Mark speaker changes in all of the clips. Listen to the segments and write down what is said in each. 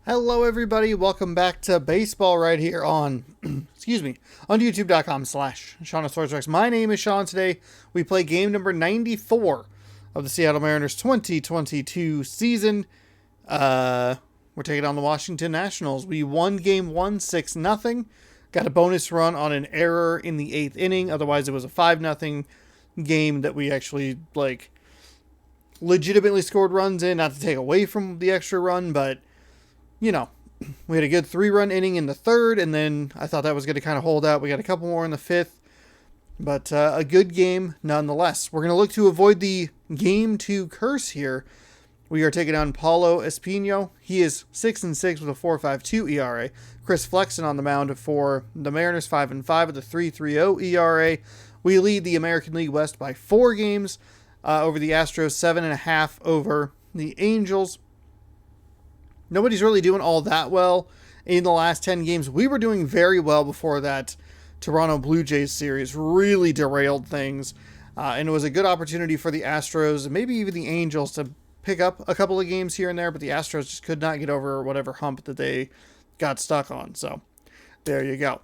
Speaker 1: Hello everybody, welcome back to baseball right here on, excuse me, on youtube.com/SeanOfSwordsRex. My name is Sean. Today we play game number 94 of the Seattle Mariners 2022 season. We're taking on the Washington Nationals. We won game 1, 6-0. Got a bonus run on an error in the 8th inning. Otherwise it was a 5-0 game that we actually, legitimately scored runs in. Not to take away from the extra run, but you know, we had a good 3-run inning in the 3rd, and then I thought that was going to kind of hold out. We got a couple more in the 5th, but a good game nonetheless. We're going to look to avoid the Game 2 curse here. We are taking on Paulo Espino. He is 6-6 with a 4.52 ERA. Chris Flexen on the mound for the Mariners, 5-5 with a 3.30 ERA. We lead the American League West by 4 games over the Astros, 7.5 over the Angels. Nobody's really doing all that well in the last 10 games. We were doing very well before that Toronto Blue Jays series really derailed things. And it was a good opportunity for the Astros and maybe even the Angels to pick up a couple of games here and there, but the Astros just could not get over whatever hump that they got stuck on. So there you go.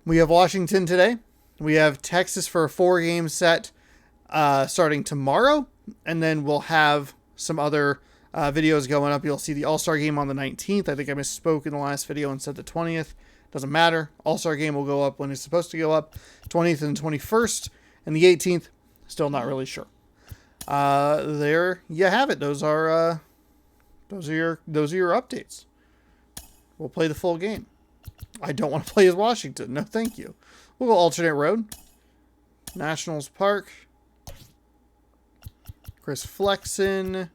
Speaker 1: We have Washington today. We have Texas for a 4-game set starting tomorrow. And then we'll have some other videos going up. You'll see the All-Star game on the 19th. I think I misspoke in the last video and said the 20th. Doesn't matter. All-Star game will go up when it's supposed to go up. 20th and 21st. And the 18th, still not really sure. There you have it. Those are your updates. We'll play the full game. I don't want to play as Washington. No, thank you. We'll go alternate road. Nationals Park. Chris Flexen.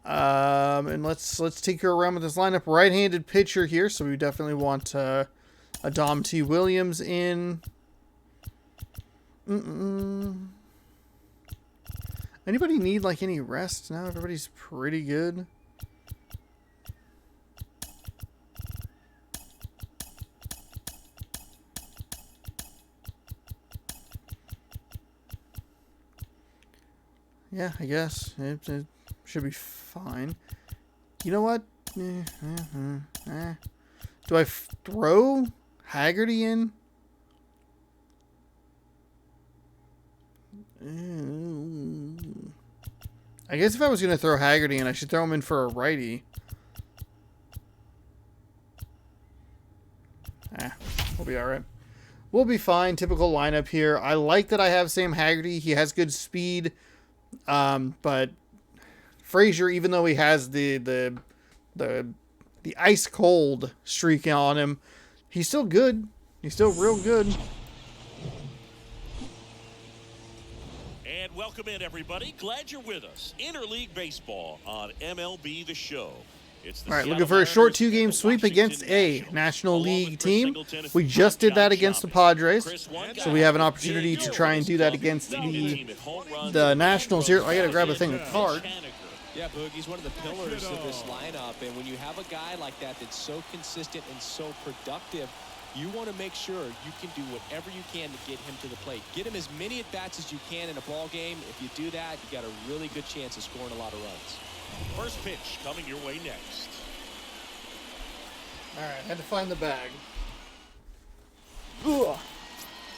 Speaker 1: And let's take her around with this lineup. Right-handed pitcher here, so we definitely want a Dom T. Williams in. Anybody need any rest now? Everybody's pretty good. Yeah, I guess it should be fine. You know what? Do I throw Haggerty in? I guess if I was going to throw Haggerty in, I should throw him in for a righty. We'll be alright. We'll be fine. Typical lineup here. I like that I have Sam Haggerty. He has good speed. But Frazier, even though he has the ice cold streak on him, he's still good. He's still real good.
Speaker 2: And welcome in, everybody. Glad you're with us. Interleague Baseball on MLB The Show.
Speaker 1: All right, looking for a short 2-game sweep against a National League team. We just did that against the Padres, so we have an opportunity to try and do that against the Nationals here. I got to grab a thing of cards.
Speaker 3: Yeah, Boogie's one of the pillars of this lineup, and when you have a guy like that that's so consistent and so productive, you want to make sure you can do whatever you can to get him to the plate. Get him as many at-bats as you can in a ball game. If you do that, you got a really good chance of scoring a lot of runs.
Speaker 2: First pitch coming your way next.
Speaker 1: All right, had to find the bag. Ugh.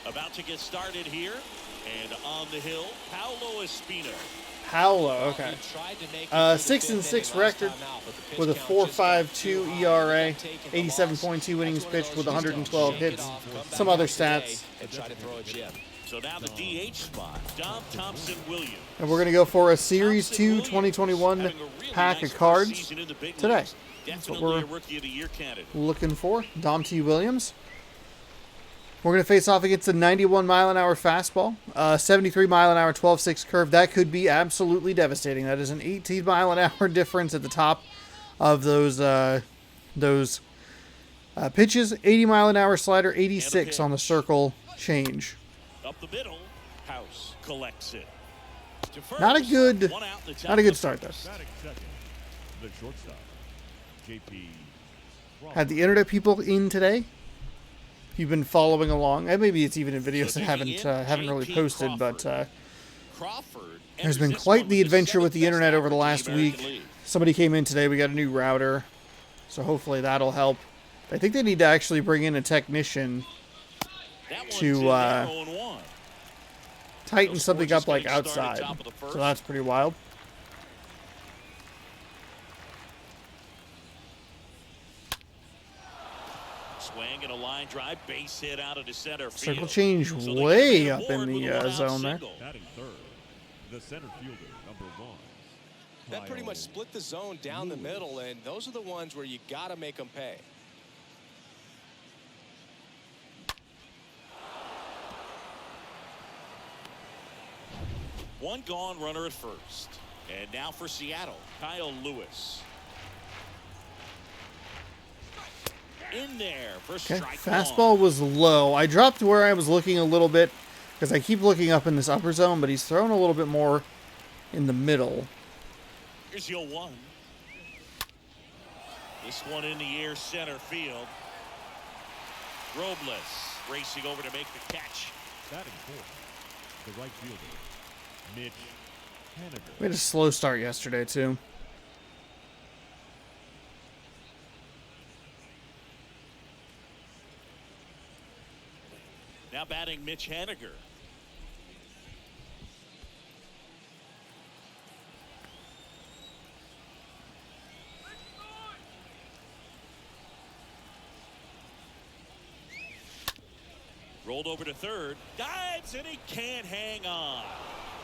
Speaker 2: About to get started here, and on the hill, Paulo Espino.
Speaker 1: Paulo, okay. 6-6 record with a 4.52 ERA, 87.2 innings pitched with 112 hits. Some other stats.
Speaker 2: So now the DH spot, Dom Thompson Williams.
Speaker 1: And we're going to go for a Series 2 2021 pack of cards today. That's what we're looking for. Dom T. Williams. We're going to face off against a 91-mile-an-hour fastball, 73-mile-an-hour 12.6 curve. That could be absolutely devastating. That is an 18-mile-an-hour difference at the top of those pitches. 80-mile-an-hour slider, 86 on the circle change.
Speaker 2: Up the middle, House collects it.
Speaker 1: Not a good start there. Had the internet people in today. If you've been following along, and maybe it's even in videos that haven't really posted, but there's been quite the adventure with the internet over the last week. Somebody came in today. We got a new router, so hopefully that'll help. I think they need to actually bring in a technician to tighten something up like outside. So that's pretty wild.
Speaker 2: Swing and a line drive, base hit out of the center field.
Speaker 1: Circle change way up in the zone there.
Speaker 4: Batting third, the center fielder, number 1.
Speaker 3: That pretty much split the zone down the middle, and those are the ones where you got to make them pay.
Speaker 2: One gone, runner at first. And now for Seattle, Kyle Lewis. In there for strike
Speaker 1: fastball
Speaker 2: one.
Speaker 1: was low. I dropped where I was looking a little bit because I keep looking up in this upper zone, but he's thrown a little bit more in the middle.
Speaker 2: Here's your one. This one in the air, center field. Robles racing over to make the catch.
Speaker 4: Batting fourth, the right fielder, Mitch Haniger.
Speaker 1: We had a slow start yesterday, too.
Speaker 2: Now batting Mitch Haniger. Rolled over to third. Dives and he can't hang on.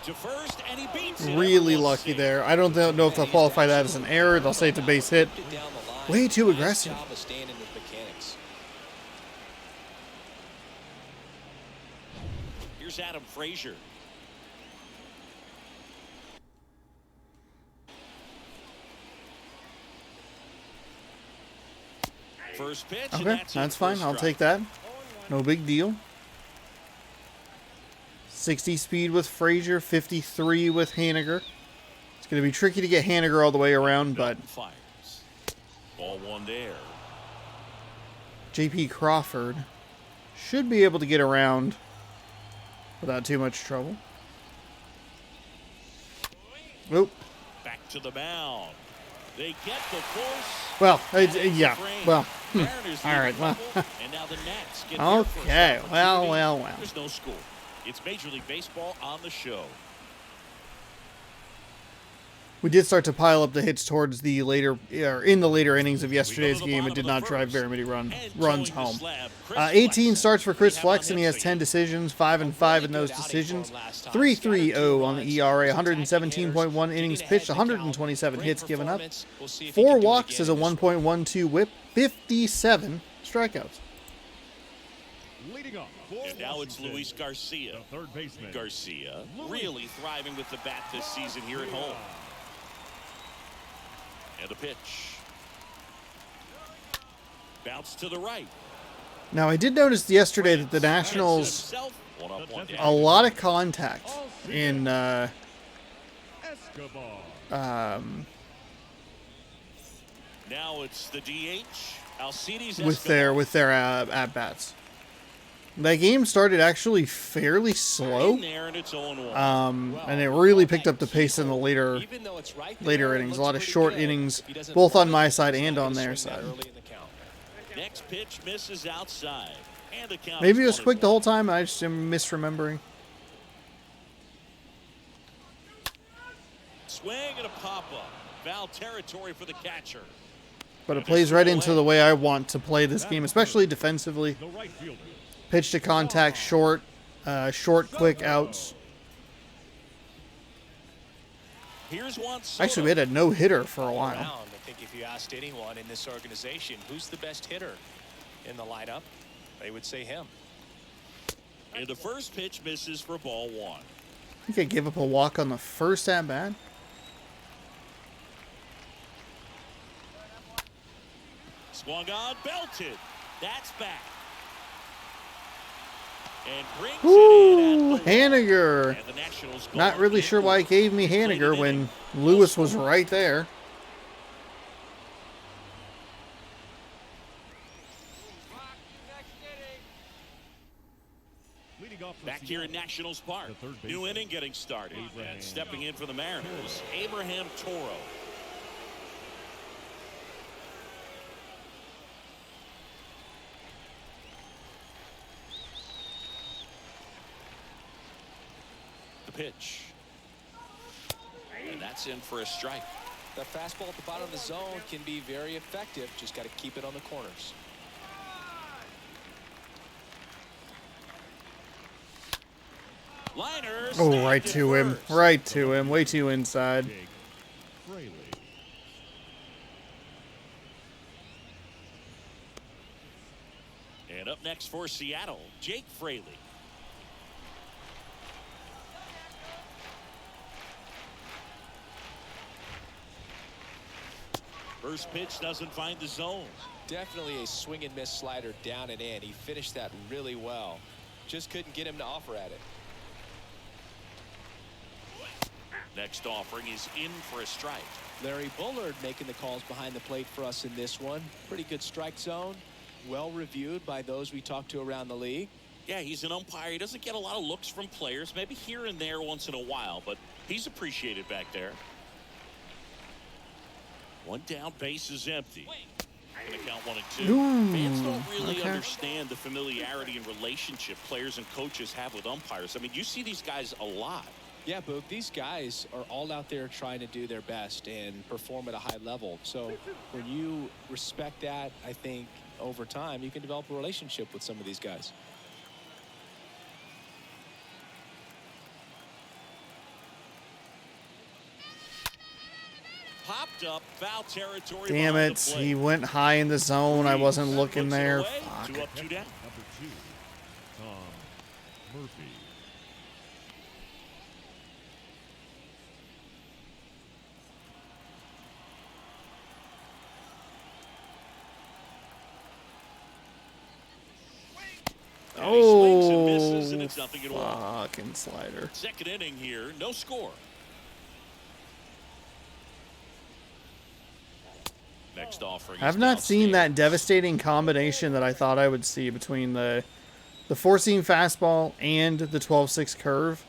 Speaker 2: To first and he beats it.
Speaker 1: Really lucky there. I don't know if they'll qualify that as an error. They'll say it's a base hit. Way too aggressive.
Speaker 2: Here's Adam Frazier. First pitch.
Speaker 1: Okay, that's fine. I'll take that. No big deal. 60 speed with Frazier, 53 with Haniger. It's going to be tricky to get Haniger all the way around, but
Speaker 2: Fires. Ball one there.
Speaker 1: JP Crawford should be able to get around without too much trouble. Oop.
Speaker 2: Back to the mound. They get the force.
Speaker 1: Well, yeah. Well, all right. Well,
Speaker 2: and now the Nats get
Speaker 1: okay. Well.
Speaker 2: There's no score. It's Major League Baseball on the show.
Speaker 1: We did start to pile up the hits towards the later, or in the later innings of yesterday's game, and did not drive very many runs home. 18 starts for Chris Flexen. He has 10 decisions, 5-5 in those decisions, 3.30 on the ERA, 117.1 innings pitched, 127 hits given up, 4 walks as a 1.12 WHIP, 57 strikeouts.
Speaker 4: Leading off.
Speaker 2: And now it's Luis Garcia.
Speaker 4: The third baseman.
Speaker 2: Garcia really thriving with the bat this season here at home. And a pitch. Bounce to the right.
Speaker 1: Now, I did notice yesterday that the Nationals, a lot of contact in
Speaker 4: Escobar.
Speaker 2: Now it's the DH. Alcides
Speaker 1: with their at bats. That game started actually fairly slow,
Speaker 2: in there and it's 0-1.
Speaker 1: and it really picked up the pace in the later innings. A lot of short innings, both on my side and on their side.
Speaker 2: Next pitch misses outside. And the count
Speaker 1: Maybe it
Speaker 2: is
Speaker 1: was quick the whole time. I just am misremembering.
Speaker 2: Swing and a pop-up. Foul territory for the catcher.
Speaker 1: But it plays right into the way I want to play this game, especially defensively.
Speaker 4: The right fielder.
Speaker 1: Pitch to contact, short, quick outs.
Speaker 2: Here's one. Soto.
Speaker 1: Actually, we had a no-hitter for a while.
Speaker 3: I think if you asked anyone in this organization who's the best hitter in the lineup, they would say him.
Speaker 2: And the first pitch misses for ball one.
Speaker 1: I think I gave up a walk on the first at-bat.
Speaker 2: Swung on, belted. That's back. And brings
Speaker 1: Ooh,
Speaker 2: it in at
Speaker 1: Haniger.
Speaker 2: and the Nationals go
Speaker 1: Not really sure why he gave me Haniger when Lewis was right there.
Speaker 4: Leading off for
Speaker 2: Back here in
Speaker 4: Seattle.
Speaker 2: Nationals Park.
Speaker 4: The third
Speaker 2: New
Speaker 4: baseman.
Speaker 2: inning getting started.
Speaker 4: Abraham.
Speaker 2: And stepping in for the Mariners, Abraham Toro. the pitch. And that's in for a strike.
Speaker 3: The fastball at the bottom of the zone can be very effective. Just got to keep it on the corners.
Speaker 2: Liners.
Speaker 1: Oh, right to him. Right to him. Way too inside.
Speaker 4: Jake Fraley.
Speaker 2: And up next for Seattle, Jake Fraley. First pitch doesn't find the zone.
Speaker 3: Definitely a swing and miss slider down and in. He finished that really well. Just couldn't get him to offer at it.
Speaker 2: Next offering is in for a strike.
Speaker 3: Larry Bullard making the calls behind the plate for us in this one. Pretty good strike zone. Well reviewed by those we talked to around the league.
Speaker 2: Yeah, he's an umpire. He doesn't get a lot of looks from players, maybe here and there once in a while, but he's appreciated back there. One down, base is empty. Gonna count 1 and 2.
Speaker 1: Ooh,
Speaker 2: Fans don't really
Speaker 1: okay.
Speaker 2: understand the familiarity and relationship players and coaches have with umpires. I mean, you see these guys a lot.
Speaker 3: Yeah, Boog, these guys are all out there trying to do their best and perform at a high level. So when you respect that, I think over time you can develop a relationship with some of these guys.
Speaker 2: Popped up, foul territory.
Speaker 1: Damn
Speaker 2: behind
Speaker 1: it.
Speaker 2: the plate.
Speaker 1: He went high in the zone. I wasn't looking
Speaker 2: Puts it
Speaker 1: there.
Speaker 2: away.
Speaker 1: Fuck.
Speaker 2: 2 up, 2 down.
Speaker 4: Number 2, Tom Murphy.
Speaker 2: And he swings and
Speaker 1: Oh,
Speaker 2: misses, and it's nothing at all.
Speaker 1: fucking slider.
Speaker 2: Second inning here, no score. Next offering.
Speaker 1: I've
Speaker 2: is
Speaker 1: not seen that
Speaker 2: downstairs.
Speaker 1: devastating combination that I thought I would see between the 4-seam fastball and the 12-6 curve.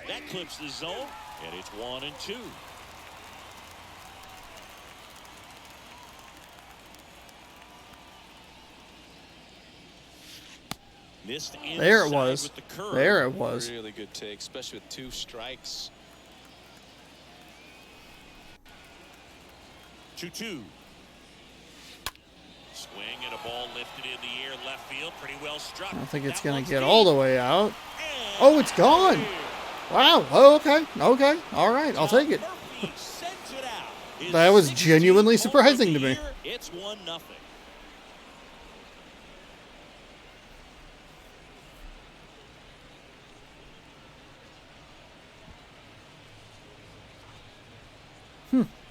Speaker 2: That clips the zone, and it's 1 and 2. Missed
Speaker 1: There it
Speaker 2: inside
Speaker 1: was.
Speaker 2: with the curve.
Speaker 1: There it was.
Speaker 3: Really good take, especially with 2 strikes.
Speaker 2: 2-2. Swing and a ball lifted in the air, left field, pretty well struck.
Speaker 1: I don't think it's
Speaker 2: That
Speaker 1: going
Speaker 2: one's
Speaker 1: to get
Speaker 2: deep.
Speaker 1: all the way out.
Speaker 2: And
Speaker 1: Oh, it's gone.
Speaker 2: clear.
Speaker 1: Wow. Oh, okay. Okay. All right. I'll take it.
Speaker 2: Murphy sends it out. His
Speaker 1: That was
Speaker 2: 16th
Speaker 1: genuinely
Speaker 2: home
Speaker 1: surprising
Speaker 2: of
Speaker 1: to
Speaker 2: the
Speaker 1: me.
Speaker 2: year. It's 1-0.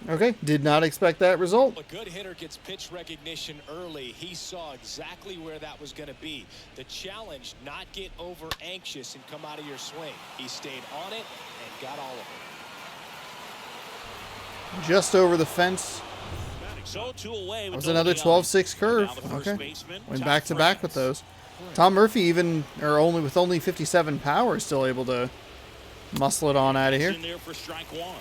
Speaker 1: Okay. Did not expect that result.
Speaker 3: A good hitter gets pitch recognition early. He saw exactly where that was going to be. The challenge, not get over anxious and come out of your swing. He stayed on it and got all of it.
Speaker 1: Just over the fence.
Speaker 2: So 2 away.
Speaker 1: That
Speaker 2: with
Speaker 1: was
Speaker 2: nobody
Speaker 1: another
Speaker 2: on.
Speaker 1: 12-6 curve.
Speaker 2: Now the first
Speaker 1: Okay.
Speaker 2: baseman,
Speaker 1: Went
Speaker 2: Tom
Speaker 1: back to back with
Speaker 2: France.
Speaker 1: those. Tom Murphy even, or only with only 57 power, is still able to muscle it on out of
Speaker 2: It's
Speaker 1: here.
Speaker 2: in there for strike 1.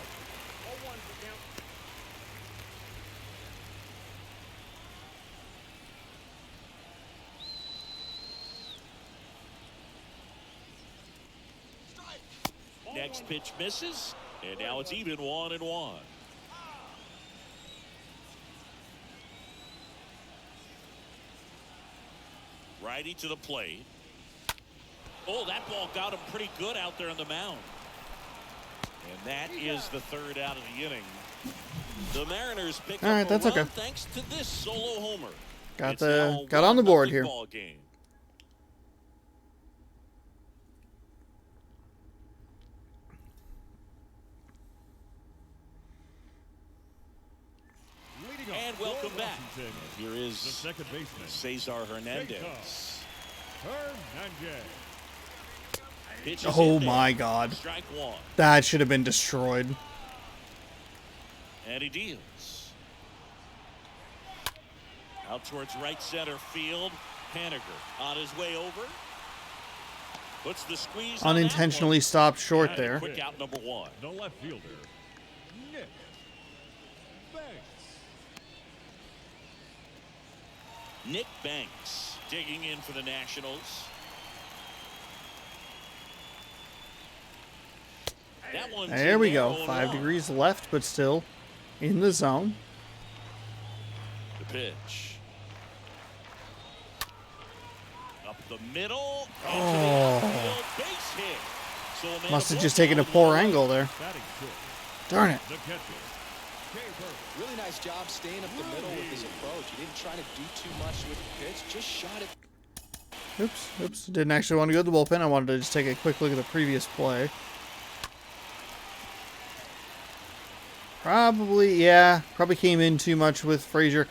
Speaker 2: Next pitch misses, and now it's even 1-1. Righty to the plate. Oh, that ball got him pretty good out there on the mound. And that is the 3rd out of the inning. The Mariners pick
Speaker 1: All
Speaker 2: up
Speaker 1: right,
Speaker 2: a
Speaker 1: that's
Speaker 2: run
Speaker 1: okay.
Speaker 2: thanks to this solo homer.
Speaker 1: Got
Speaker 2: It's now
Speaker 1: got on the board
Speaker 2: 1-0
Speaker 1: here.
Speaker 2: ball game.
Speaker 4: Leading off
Speaker 2: And welcome
Speaker 4: for
Speaker 2: back.
Speaker 4: Washington,
Speaker 2: Here
Speaker 4: the
Speaker 2: is
Speaker 4: second baseman,
Speaker 2: Cesar Hernandez.
Speaker 4: Hernandez.
Speaker 2: Pitch is
Speaker 1: Oh
Speaker 2: in there.
Speaker 1: my God.
Speaker 2: Strike 1.
Speaker 1: That should have been destroyed.
Speaker 2: And he deals. Out towards right center field. Haniger on his way over. Puts the squeeze on that
Speaker 1: Unintentionally
Speaker 2: one.
Speaker 1: stopped short
Speaker 2: And
Speaker 1: there.
Speaker 2: quick out number 1.
Speaker 4: The left fielder, Nick Banks.
Speaker 2: Nick Banks digging in for the Nationals. That one's
Speaker 1: There
Speaker 2: in
Speaker 1: we
Speaker 2: there,
Speaker 1: go.
Speaker 2: 0-1.
Speaker 1: 5 degrees left, but still in the zone.
Speaker 2: The pitch. Up the middle.
Speaker 1: Oh.
Speaker 2: Base hit. So a man
Speaker 1: Must have
Speaker 2: of
Speaker 1: just
Speaker 2: one
Speaker 1: taken a
Speaker 2: down,
Speaker 1: poor
Speaker 2: one
Speaker 1: angle
Speaker 2: away.
Speaker 1: there.
Speaker 4: Batting fifth,
Speaker 1: Darn it.
Speaker 4: the catcher, Jay Burke.
Speaker 3: Really nice job staying up the middle with his approach. He didn't try to do too much with the pitch, just shot it.
Speaker 1: Oops. Didn't actually want to go to the bullpen. I wanted to just take a quick look at the previous play. Probably came in too much with Frazier.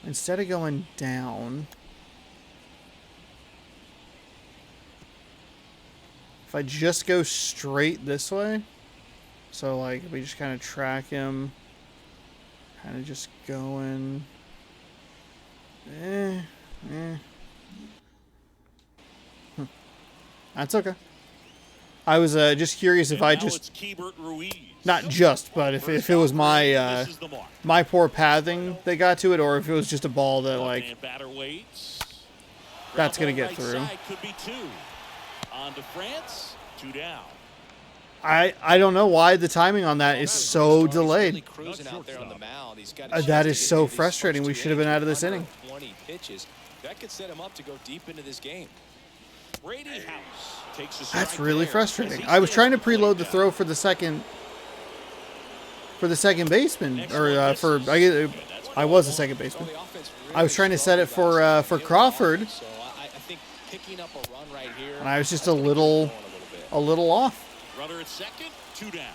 Speaker 1: Instead of going down, if I just go straight this way, so like we just kind of track him, kind of just going, That's okay. I was just curious if
Speaker 2: And
Speaker 1: I
Speaker 2: now
Speaker 1: just,
Speaker 2: it's Keibert Ruiz.
Speaker 1: not just, but if it was my
Speaker 2: Misses the mark.
Speaker 1: my poor pathing that got to it, or if it was just a ball that like
Speaker 2: And batter waits.
Speaker 1: That's
Speaker 2: Ground
Speaker 1: gonna
Speaker 2: ball
Speaker 1: get
Speaker 2: right
Speaker 1: through.
Speaker 2: side, could be 2. On to France. 2 down.
Speaker 1: I don't know why the timing on that is so
Speaker 3: He's really
Speaker 1: delayed.
Speaker 3: cruising out there on the mound. He's got a
Speaker 1: That
Speaker 3: chance to
Speaker 1: is
Speaker 3: get
Speaker 1: so
Speaker 3: through these
Speaker 1: frustrating.
Speaker 3: first
Speaker 1: We
Speaker 3: 2
Speaker 1: should have been
Speaker 3: innings
Speaker 1: out of this
Speaker 3: with
Speaker 1: inning.
Speaker 3: 20 pitches. That could set him up to go deep into this game.
Speaker 2: Brady House takes a strike
Speaker 1: That's really
Speaker 2: there.
Speaker 1: frustrating.
Speaker 2: As he
Speaker 1: I was trying to
Speaker 2: stands
Speaker 1: preload the
Speaker 2: down.
Speaker 1: throw for the second baseman,
Speaker 2: Next
Speaker 1: or
Speaker 2: one
Speaker 1: for
Speaker 2: misses.
Speaker 1: I was a second baseman. I was trying to set it for Crawford,
Speaker 3: So I think picking up a run right here.
Speaker 1: and I was just
Speaker 3: that's
Speaker 1: a
Speaker 3: gonna keep
Speaker 1: little
Speaker 3: it going a little bit.
Speaker 1: off.
Speaker 2: Runner at second. 2 down.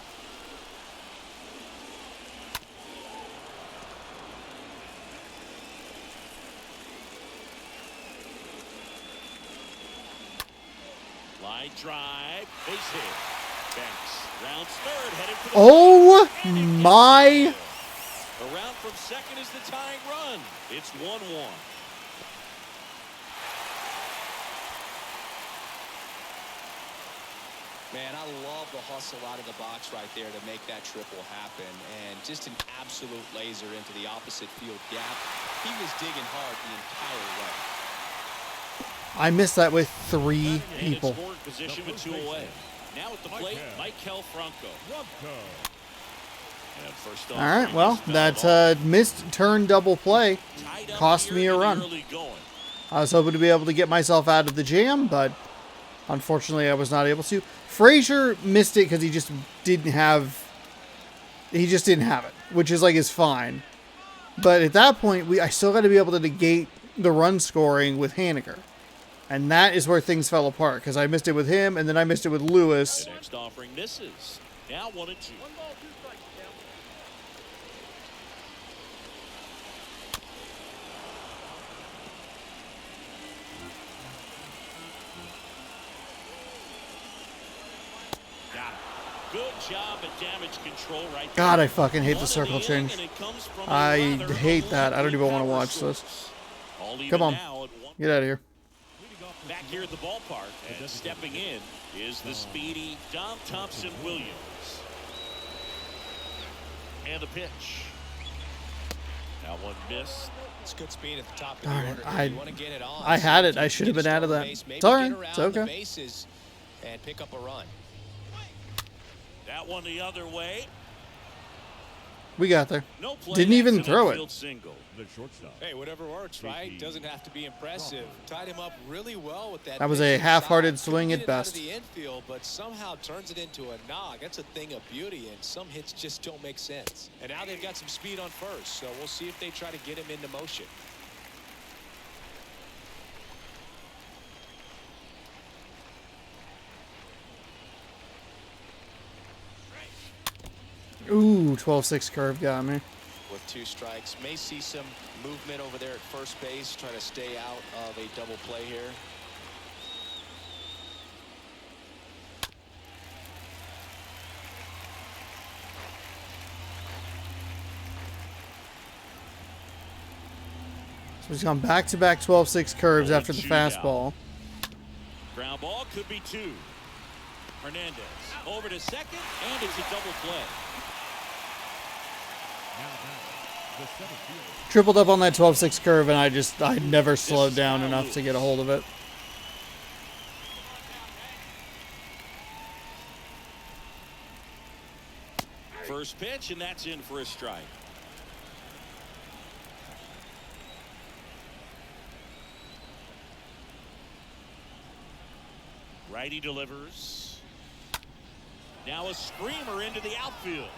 Speaker 2: Line drive. Base hit. Banks. Rounds third. Headed for the
Speaker 1: Oh
Speaker 2: And it gets
Speaker 1: my!
Speaker 2: there. Around from second is the tying run. It's 1-1.
Speaker 3: Man, I love the hustle out of the box right there to make that triple happen. And just an absolute laser into the opposite field gap. He was digging hard the entire way.
Speaker 1: I missed that with 3
Speaker 2: And in
Speaker 1: people.
Speaker 2: scoring position with 2 away. Now at the plate, Michael Franco.
Speaker 4: Rubko.
Speaker 2: And first
Speaker 1: All
Speaker 2: off,
Speaker 1: right,
Speaker 2: he
Speaker 1: well,
Speaker 2: missed
Speaker 1: that missed turn double play
Speaker 2: Tied up
Speaker 1: cost
Speaker 2: here
Speaker 1: me a
Speaker 2: in the
Speaker 1: run.
Speaker 2: early going.
Speaker 1: I was hoping to be able to get myself out of the jam, but unfortunately I was not able to. Frazier missed it because he just didn't have it, which is fine. But at that point, I still got to be able to negate the run scoring with Haniger. And that is where things fell apart, because I missed it with him, and then I missed it with Lewis.
Speaker 2: The next offering misses. Now 1-2. Got it. Good job at damage control right there.
Speaker 1: God, I fucking hate the
Speaker 2: One
Speaker 1: circle
Speaker 2: inning,
Speaker 1: change.
Speaker 2: and it comes from a
Speaker 1: I
Speaker 2: rather
Speaker 1: hate that. I don't even want to
Speaker 2: power
Speaker 1: watch this.
Speaker 2: source. All even
Speaker 1: Come on.
Speaker 2: now at one.
Speaker 1: Get out of here.
Speaker 2: Back here at the ballpark, and stepping in is the speedy Dom Thompson-Williams. And the pitch. That one missed.
Speaker 3: It's good speed at the top of the
Speaker 1: Darn it,
Speaker 3: order.
Speaker 1: I-
Speaker 3: You want to get it on.
Speaker 1: I had it.
Speaker 3: So
Speaker 1: I
Speaker 3: if
Speaker 1: should
Speaker 3: you
Speaker 1: have
Speaker 3: get
Speaker 1: been
Speaker 3: a
Speaker 1: out of
Speaker 3: stolen
Speaker 1: that.
Speaker 3: base, maybe
Speaker 1: It's all right.
Speaker 3: get
Speaker 1: It's
Speaker 3: around the
Speaker 1: okay.
Speaker 3: bases and pick up a run.
Speaker 2: That one the other way.
Speaker 1: We got there.
Speaker 2: No play.
Speaker 1: Didn't even
Speaker 2: That's an
Speaker 1: throw it.
Speaker 2: infield single.
Speaker 4: The shortstop.
Speaker 3: Hey, whatever works, right? Doesn't have to be impressive. Tied him up really well with that.
Speaker 1: That was a
Speaker 3: pitch
Speaker 1: half-hearted
Speaker 3: inside.
Speaker 1: swing
Speaker 3: Couldn't
Speaker 1: at
Speaker 3: get it out
Speaker 1: best.
Speaker 3: of the infield, but somehow turns it into a knock. That's a thing of beauty, and some hits just don't make sense. And now they've got some speed on first, so we'll see if they try to get him into motion.
Speaker 1: Ooh, 12-6 curve got me.
Speaker 3: With 2 strikes, may see some movement over there at first base, try to stay out of a double play here.
Speaker 1: So he's gone back-to-back 12-6 curves
Speaker 2: Only
Speaker 1: after the
Speaker 2: 2 down.
Speaker 1: fastball.
Speaker 2: Ground ball could be 2. Hernandez over to second, and it's a double play.
Speaker 4: The center field.
Speaker 1: Tripled up on that 12-6 curve, and I never slowed down enough to get a hold of it.
Speaker 2: first pitch, and that's in for a strike. Righty delivers. Now a screamer into the outfield.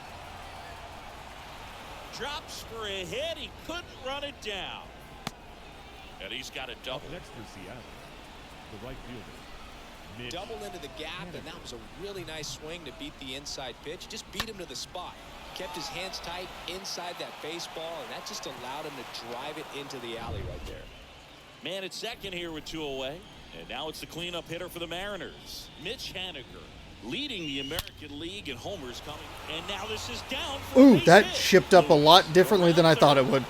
Speaker 2: Drops for a hit. He couldn't run it down. And he's got a double.
Speaker 4: Next for Seattle, the right fielder, Mitch.
Speaker 3: Double into the gap, and that was a really nice swing to beat the inside pitch. Just beat him to the spot. Kept his hands tight inside that baseball, and that just allowed him to drive it into the alley right there.
Speaker 2: Man at second here with 2 away. And now it's the cleanup hitter for the Mariners, Mitch Haniger, leading the American League in homers coming. And now this is down for
Speaker 1: Ooh,
Speaker 2: a base
Speaker 1: that
Speaker 2: hit.
Speaker 1: shipped up a lot differently than I thought it would.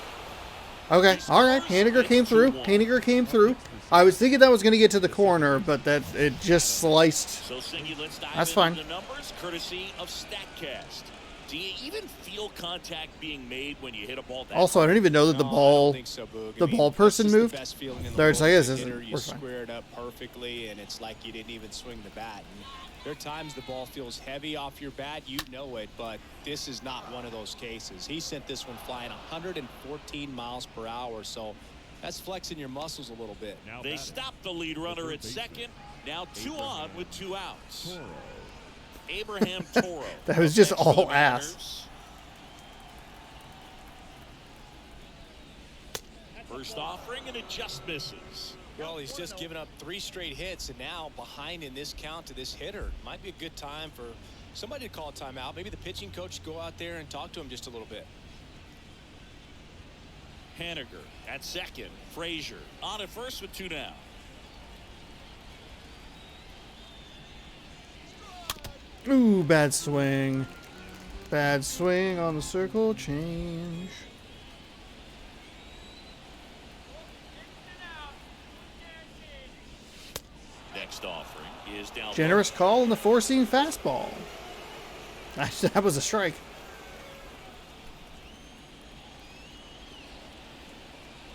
Speaker 1: Okay, all right. Haniger came through. Haniger came through. I was thinking that was going to get to the corner, but that it just sliced.
Speaker 2: So Singy, let's dive
Speaker 1: That's
Speaker 2: into
Speaker 1: fine.
Speaker 2: the numbers, courtesy of StatCast. Do you even feel contact being made when you hit a ball that
Speaker 1: Also, I don't even know that the
Speaker 3: No, I
Speaker 1: ball.
Speaker 3: don't think so, Boog.
Speaker 1: the ball person
Speaker 3: that's just
Speaker 1: moved?
Speaker 3: The best feeling in the
Speaker 1: There's,
Speaker 3: world
Speaker 1: I
Speaker 3: as
Speaker 1: guess,
Speaker 3: a hitter.
Speaker 1: we're
Speaker 3: You
Speaker 1: fine.
Speaker 3: square it up perfectly, and it's like you didn't even swing the bat. And there are times the ball feels heavy off your bat, you know it, but this is not one of those cases. He sent this one flying 114 miles per hour, so that's flexing your muscles a little bit.
Speaker 4: Now
Speaker 2: They
Speaker 4: batting,
Speaker 2: stopped the lead runner at second. Now 2 on with 2 outs.
Speaker 4: Toro.
Speaker 2: Abraham Toro.
Speaker 1: That was just
Speaker 2: Next for the
Speaker 1: all ass.
Speaker 2: Mariners. First offering, and it just misses.
Speaker 3: Well, he's just given up 3 straight hits, and now behind in this count to this hitter. Might be a good time for somebody to call a timeout. Maybe the pitching coach go out there and talk to him just a little bit.
Speaker 2: Haniger at second. Frazier on at first with 2 down.
Speaker 1: Ooh, bad swing. Bad swing on the circle change.
Speaker 2: Next offering is down.
Speaker 1: Generous call on the 4-seam fastball. That was a strike.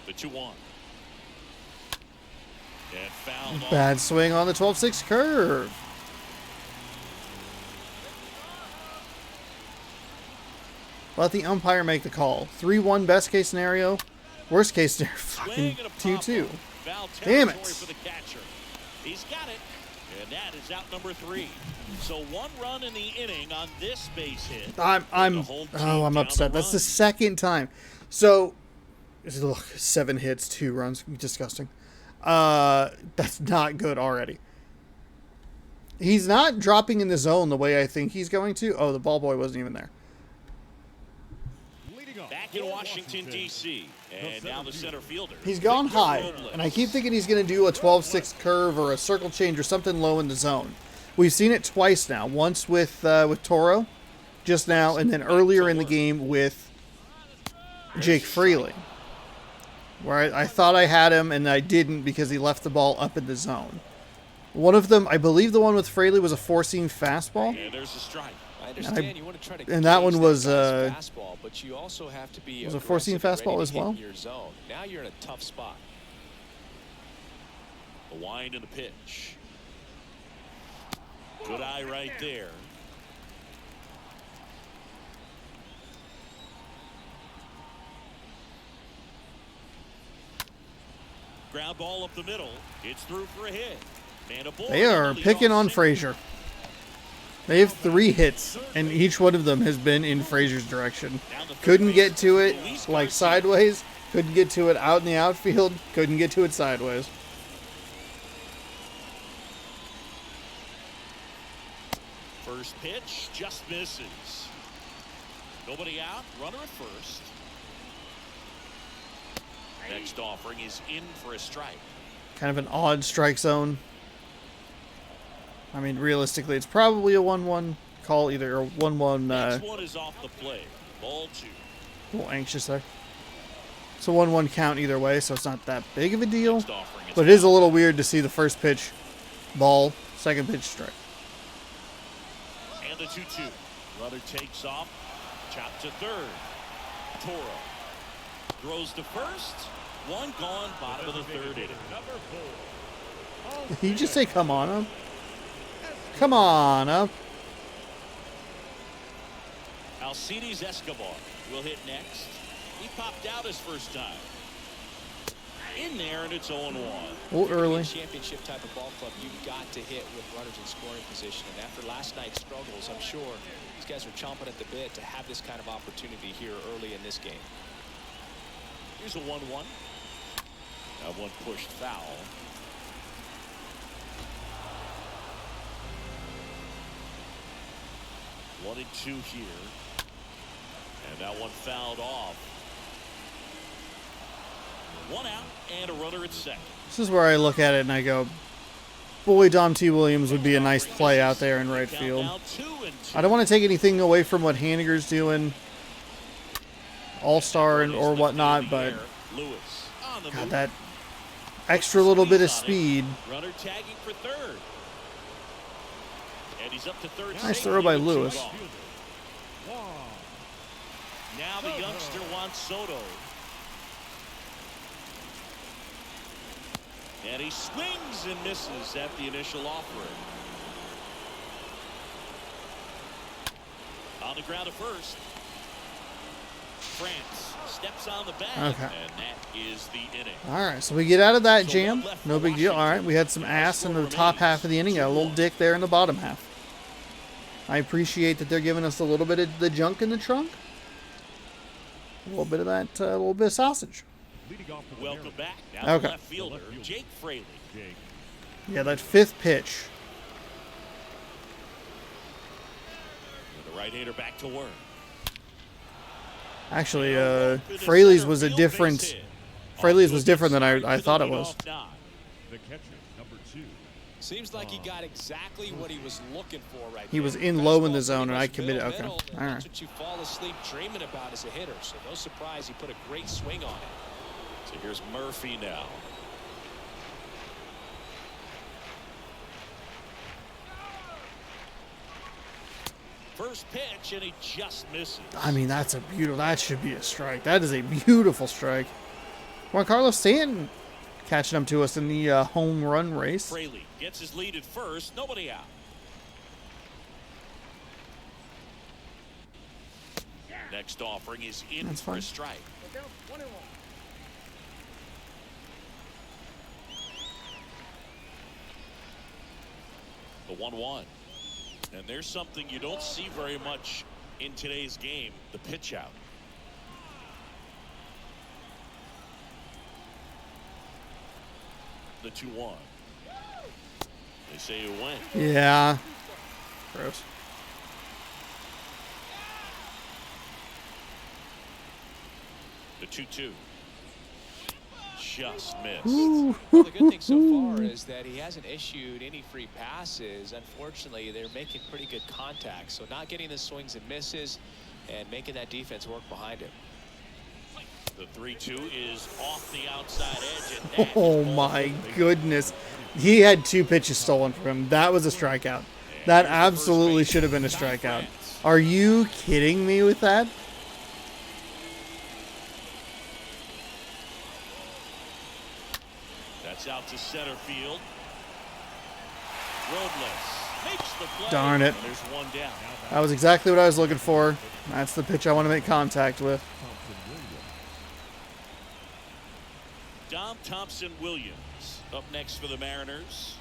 Speaker 2: The 2-1. And fouled off.
Speaker 1: Bad swing on the 12-6 curve. Let the umpire make the call. 3-1 best case scenario. Worst case scenario, fucking
Speaker 2: Swing and a
Speaker 1: 2-2.
Speaker 2: pop-up. Foul
Speaker 1: Damn
Speaker 2: territory
Speaker 1: it.
Speaker 2: for the catcher. He's got it. And that is out number 3. So 1 run in the inning on this base hit.
Speaker 1: I'm
Speaker 2: The whole team
Speaker 1: I'm
Speaker 2: down
Speaker 1: upset.
Speaker 2: the
Speaker 1: That's the
Speaker 2: run.
Speaker 1: second time. So look, 7 hits, 2 runs. Disgusting. That's not good already. He's not dropping in the zone the way I think he's going to. Oh, the ball boy wasn't even there.
Speaker 4: Leading off
Speaker 2: Back in
Speaker 4: for
Speaker 2: Washington, D.C. And now the center fielder.
Speaker 1: He's gone
Speaker 2: Victor
Speaker 1: high,
Speaker 2: Robles.
Speaker 1: and I keep thinking he's going to do a 12-6 curve or a circle change or something low in the zone. We've seen it twice now. Once with Toro, just now, and then earlier in the game with Jake Freely, where I thought I had him and I didn't because he left the ball up in the zone. One of them, I believe the one with Fraley was a 4-seam fastball.
Speaker 2: And there's a strike.
Speaker 3: I understand you want to try to
Speaker 1: and that
Speaker 3: gauge
Speaker 1: one was,
Speaker 3: guy's fastball, but you also have to be
Speaker 1: was a 4-seam
Speaker 3: aggressive and
Speaker 1: fastball
Speaker 3: ready
Speaker 1: as
Speaker 3: to hit
Speaker 1: well?
Speaker 3: in your zone. Now you're in a tough spot.
Speaker 2: The wind and the pitch. Good eye right there. Ground ball up the middle. It's through for a hit. And a ball
Speaker 1: They are picking on Frazier. They have 3 hits, and each one of them has been in Frazier's direction. Couldn't get to it like sideways. Couldn't get to it out in the outfield. Couldn't get to it sideways.
Speaker 2: First pitch just misses. Nobody out. Runner at first. Next offering is in for a strike.
Speaker 1: Kind of an odd strike zone. I mean, realistically, it's probably a 1-1 call, either a 1-1.
Speaker 2: Next one is off the play. Ball 2.
Speaker 1: A little anxious there. It's a 1-1 count either way, so it's not that big of a deal.
Speaker 2: Next offering is
Speaker 1: But it is a little weird to see the first pitch ball, second pitch strike.
Speaker 2: and the 2-2. Runner takes off. Chop to third. Toro throws to first. 1 gone. Bottom of the 3rd inning.
Speaker 4: number 4.
Speaker 1: Did he just say come on up? Come on up.
Speaker 2: Alcides Escobar will hit next. He popped out his first time. In there, and it's 0-1.
Speaker 1: A little early.
Speaker 3: Championship type of ball club, you've got to hit with runners in scoring position. And after last night's struggles, I'm sure these guys are chomping at the bit to have this kind of opportunity here early in this game.
Speaker 2: Here's a 1-1. That one pushed foul. One and two here. And that one fouled off. One out and a runner at second.
Speaker 1: This is where I look at it and I go, boy, Dom T. Williams would be a nice play out there in right field. I don't want to take anything away from what Haniger's doing, all-star or whatnot, but God, that extra little bit of speed.
Speaker 2: Runner tagging for third. And he's up to third.
Speaker 1: Nice throw by Lewis.
Speaker 2: Now the youngster Juan Soto. And he swings and misses at the initial offering. On the ground at first. France steps on the bag.
Speaker 1: Okay.
Speaker 2: And that is the inning.
Speaker 1: All right, so we get out of that jam. No big deal. All right, we had some ass in the top half of the inning. Got a little dick there in the bottom half. I appreciate that they're giving us a little bit of the junk in the trunk. A little bit of that, a little bit of sausage.
Speaker 2: Welcome back. Now
Speaker 1: Okay.
Speaker 2: the left fielder, Jake Fraley.
Speaker 1: Yeah, that fifth pitch.
Speaker 2: The right-hander back to work.
Speaker 1: Actually, Fraley's was a different. Fraley's was different than I thought it was.
Speaker 4: The catcher, number 2.
Speaker 3: Seems like he got exactly what he was looking for right
Speaker 1: He
Speaker 3: there.
Speaker 1: was in low in the
Speaker 3: Fastball
Speaker 1: zone, and I
Speaker 3: pretty
Speaker 1: committed.
Speaker 3: much
Speaker 1: Okay,
Speaker 3: middle,
Speaker 1: all
Speaker 3: and
Speaker 1: right.
Speaker 3: That's what you fall asleep dreaming about as a hitter. So no surprise he put a great swing on it.
Speaker 2: So here's Murphy now. First pitch, and he just misses.
Speaker 1: I mean, that's a beautiful. That should be a strike. That is a beautiful strike. Juan Carlos Stanton catching up to us in the home run race.
Speaker 2: Fraley gets his lead at first. Nobody out. Next offering is in
Speaker 1: That's
Speaker 2: for
Speaker 1: fine.
Speaker 2: a strike. The 1-1. And there's something you don't see very much in today's game, the pitch out. The 2-1. They say you win.
Speaker 1: Yeah. Gross.
Speaker 2: The 2-2. Just missed.
Speaker 3: Well, the good thing so far is that he hasn't issued any free passes. Unfortunately, they're making pretty good contact. So not getting the swings and misses and making that defense work behind him.
Speaker 2: The 3-2 is off the outside edge. And that
Speaker 1: Oh
Speaker 2: is ball
Speaker 1: my
Speaker 2: moving.
Speaker 1: goodness. He had 2 pitches stolen from him. That was a strikeout. That absolutely should have been a strikeout. Are you kidding me with that?
Speaker 2: That's out to center field. Robles makes the play.
Speaker 1: Darn it.
Speaker 2: And there's one down.
Speaker 1: That was exactly what I was looking for. That's the pitch I want to make contact with.
Speaker 2: Dom Thompson Williams up next for the Mariners.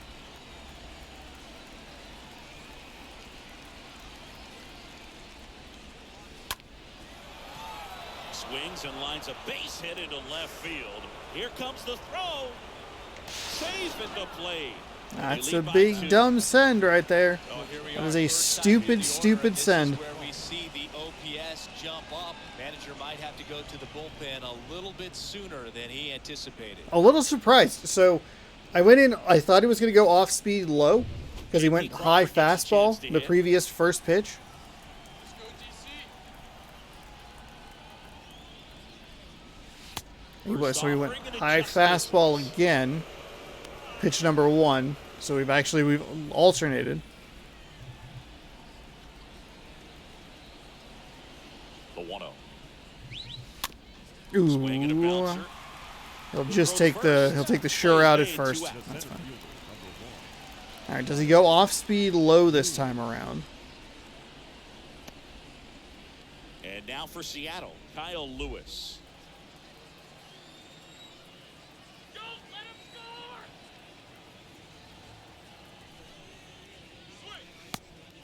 Speaker 2: Swings and lines a base hit into left field. Here comes the throw. Safe into play.
Speaker 1: That's a big dumb send right there.
Speaker 3: Oh, here we
Speaker 1: That
Speaker 3: are.
Speaker 1: is a
Speaker 3: First time
Speaker 1: stupid,
Speaker 3: in the
Speaker 1: stupid
Speaker 3: order. This
Speaker 1: send.
Speaker 3: is where we see the OPS jump up. Manager might have to go to the bullpen a little bit sooner than he anticipated.
Speaker 1: A little surprised. So I went in, I thought he was going to go off speed low because he went high fastball the previous first pitch. So we went high fastball again, pitch number 1. So we've alternated.
Speaker 2: The 1-0. Swing and a
Speaker 1: Ooh,
Speaker 2: bouncer.
Speaker 1: he'll take the sure out at first. That's fine. All right, does he go off speed low this time around?
Speaker 2: now for Seattle, Kyle Lewis.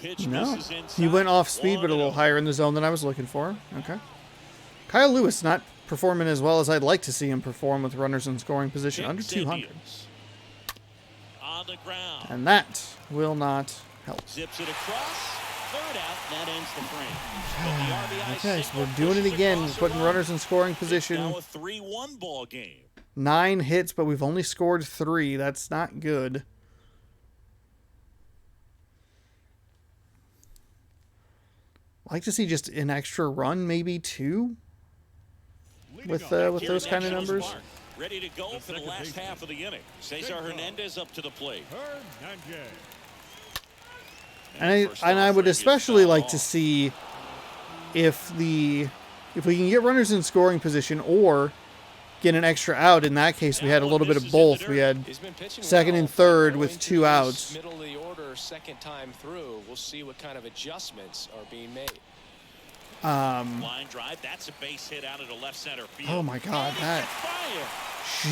Speaker 2: Pitch
Speaker 1: No.
Speaker 2: misses inside.
Speaker 1: He went off speed, but a little
Speaker 2: 1-0.
Speaker 1: higher in the zone than I was looking for. Okay. Kyle Lewis not performing as well as I'd like to see him perform with runners in scoring position under 200.
Speaker 2: Indians. On the ground.
Speaker 1: And that will not help.
Speaker 2: Zips it across. Third out. That ends the frame. But the RBI
Speaker 1: Okay, so
Speaker 2: signal
Speaker 1: we're doing it
Speaker 2: pushes
Speaker 1: again,
Speaker 2: across the
Speaker 1: putting
Speaker 2: line.
Speaker 1: runners in scoring
Speaker 2: It's
Speaker 1: position.
Speaker 2: now a 3-1 ball game.
Speaker 1: 9 hits, but we've only scored 3. That's not good. I'd like to see just an extra run, maybe 2, with
Speaker 2: Here
Speaker 1: those
Speaker 2: at
Speaker 1: kind of
Speaker 2: Nationals
Speaker 1: numbers.
Speaker 2: Park, ready to go for the
Speaker 4: second
Speaker 2: last
Speaker 4: baseman.
Speaker 2: half of the inning. Cesar Hernandez up to the plate.
Speaker 4: Hernandez.
Speaker 1: And I would especially like to see if we can get runners in scoring position or get an extra out. In that case, we had a little bit of both. We had
Speaker 3: He's been pitching
Speaker 1: second
Speaker 3: well,
Speaker 1: and third
Speaker 3: but
Speaker 1: with
Speaker 3: going
Speaker 1: 2
Speaker 3: through this
Speaker 1: outs.
Speaker 3: Middle of the order, second time through. We'll see what kind of adjustments are being made.
Speaker 2: Line drive. That's a base hit out of the left center field.
Speaker 1: Oh my God,
Speaker 2: And he
Speaker 1: that-
Speaker 2: gets fire.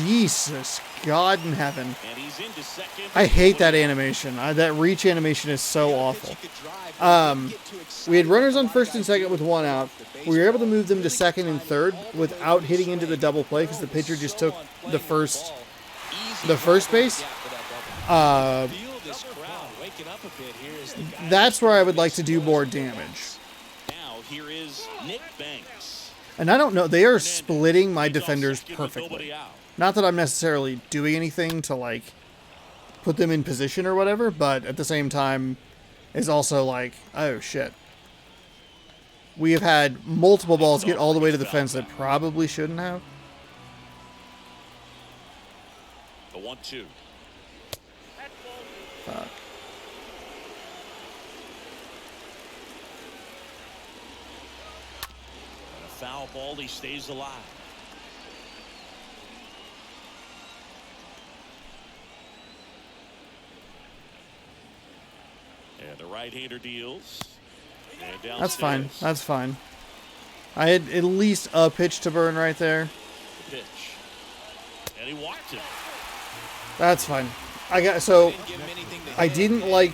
Speaker 1: Jesus, God in heaven.
Speaker 2: And he's into second.
Speaker 1: I hate that animation. That reach animation is so awful. We had runners on first and second with 1 out. We were able to move them to second and third without hitting into the double play because the pitcher just took the first base. That's where I would like to do more damage.
Speaker 2: Now here is Nick Banks.
Speaker 1: And I don't know, they are splitting my
Speaker 2: Leads off
Speaker 1: defenders
Speaker 2: second with nobody
Speaker 1: perfectly.
Speaker 2: out.
Speaker 1: Not that I'm necessarily doing anything to like put them in position or whatever, but at the same time is also like, oh shit. We have had multiple balls get all the way to the fence that probably shouldn't have.
Speaker 2: The 1-2.
Speaker 1: Fuck.
Speaker 2: And a foul ball. He stays alive. And the right-hander deals. And
Speaker 1: That's fine.
Speaker 2: downstairs,
Speaker 1: That's fine. I had at least a pitch to burn right there.
Speaker 2: the pitch. And he walked him.
Speaker 1: That's fine. I didn't like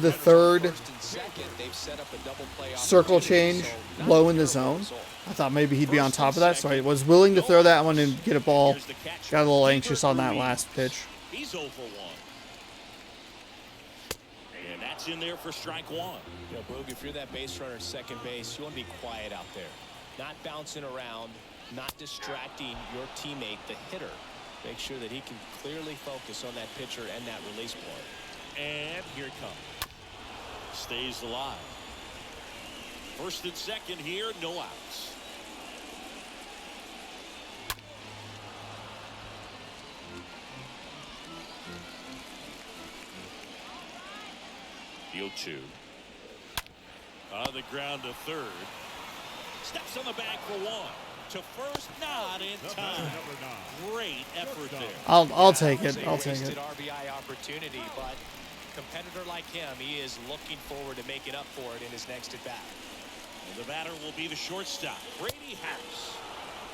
Speaker 1: the third circle change low in the zone. I thought maybe he'd be on top of that, so I was willing to throw that one and get a ball.
Speaker 2: Here's the catcher.
Speaker 1: Got a little anxious on that
Speaker 2: Ruiz.
Speaker 1: last pitch.
Speaker 2: He's 0 for 1. And that's in there for strike 1.
Speaker 3: You know, Boog, if you're that base runner at second base, you want to be quiet out there. Not bouncing around, not distracting your teammate, the hitter. Make sure that he can clearly focus on that pitcher and that release point.
Speaker 2: And here it comes. Stays alive. First and second here, no outs. The 0-2. On the ground to third. Steps on the bag for 1. To first, not in time.
Speaker 4: Number 9.
Speaker 2: Great effort there.
Speaker 1: I'll take it.
Speaker 3: It's a
Speaker 1: I'll take
Speaker 3: wasted
Speaker 1: it.
Speaker 3: RBI opportunity, but competitor like him, he is looking forward to making up for it in his next at bat.
Speaker 2: And the batter will be the shortstop, Brady Harris.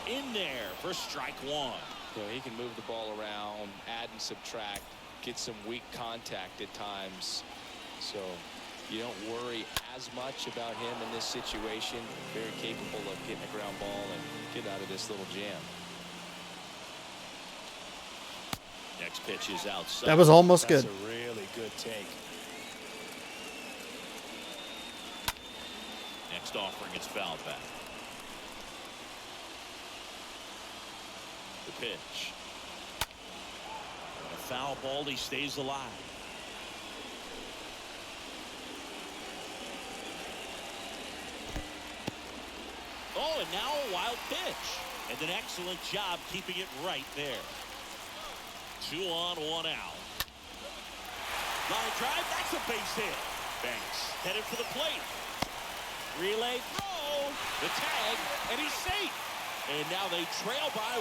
Speaker 2: In there for strike 1.
Speaker 3: So he can move the ball around, add and subtract, get some weak contact at times. So you don't worry as much about him in this situation. Very capable of getting a ground ball and get out of this little jam.
Speaker 2: Next pitch is outside.
Speaker 1: That was almost
Speaker 3: That's
Speaker 1: good.
Speaker 3: a really good take.
Speaker 2: Next offering is fouled back. The pitch. And a foul ball. He stays alive. Oh, and now a wild pitch. And an excellent job keeping it right there. 2 on, 1 out. Line drive. That's a base hit. Banks headed for the plate. Relay throw. The tag. And he's safe. And now they trail by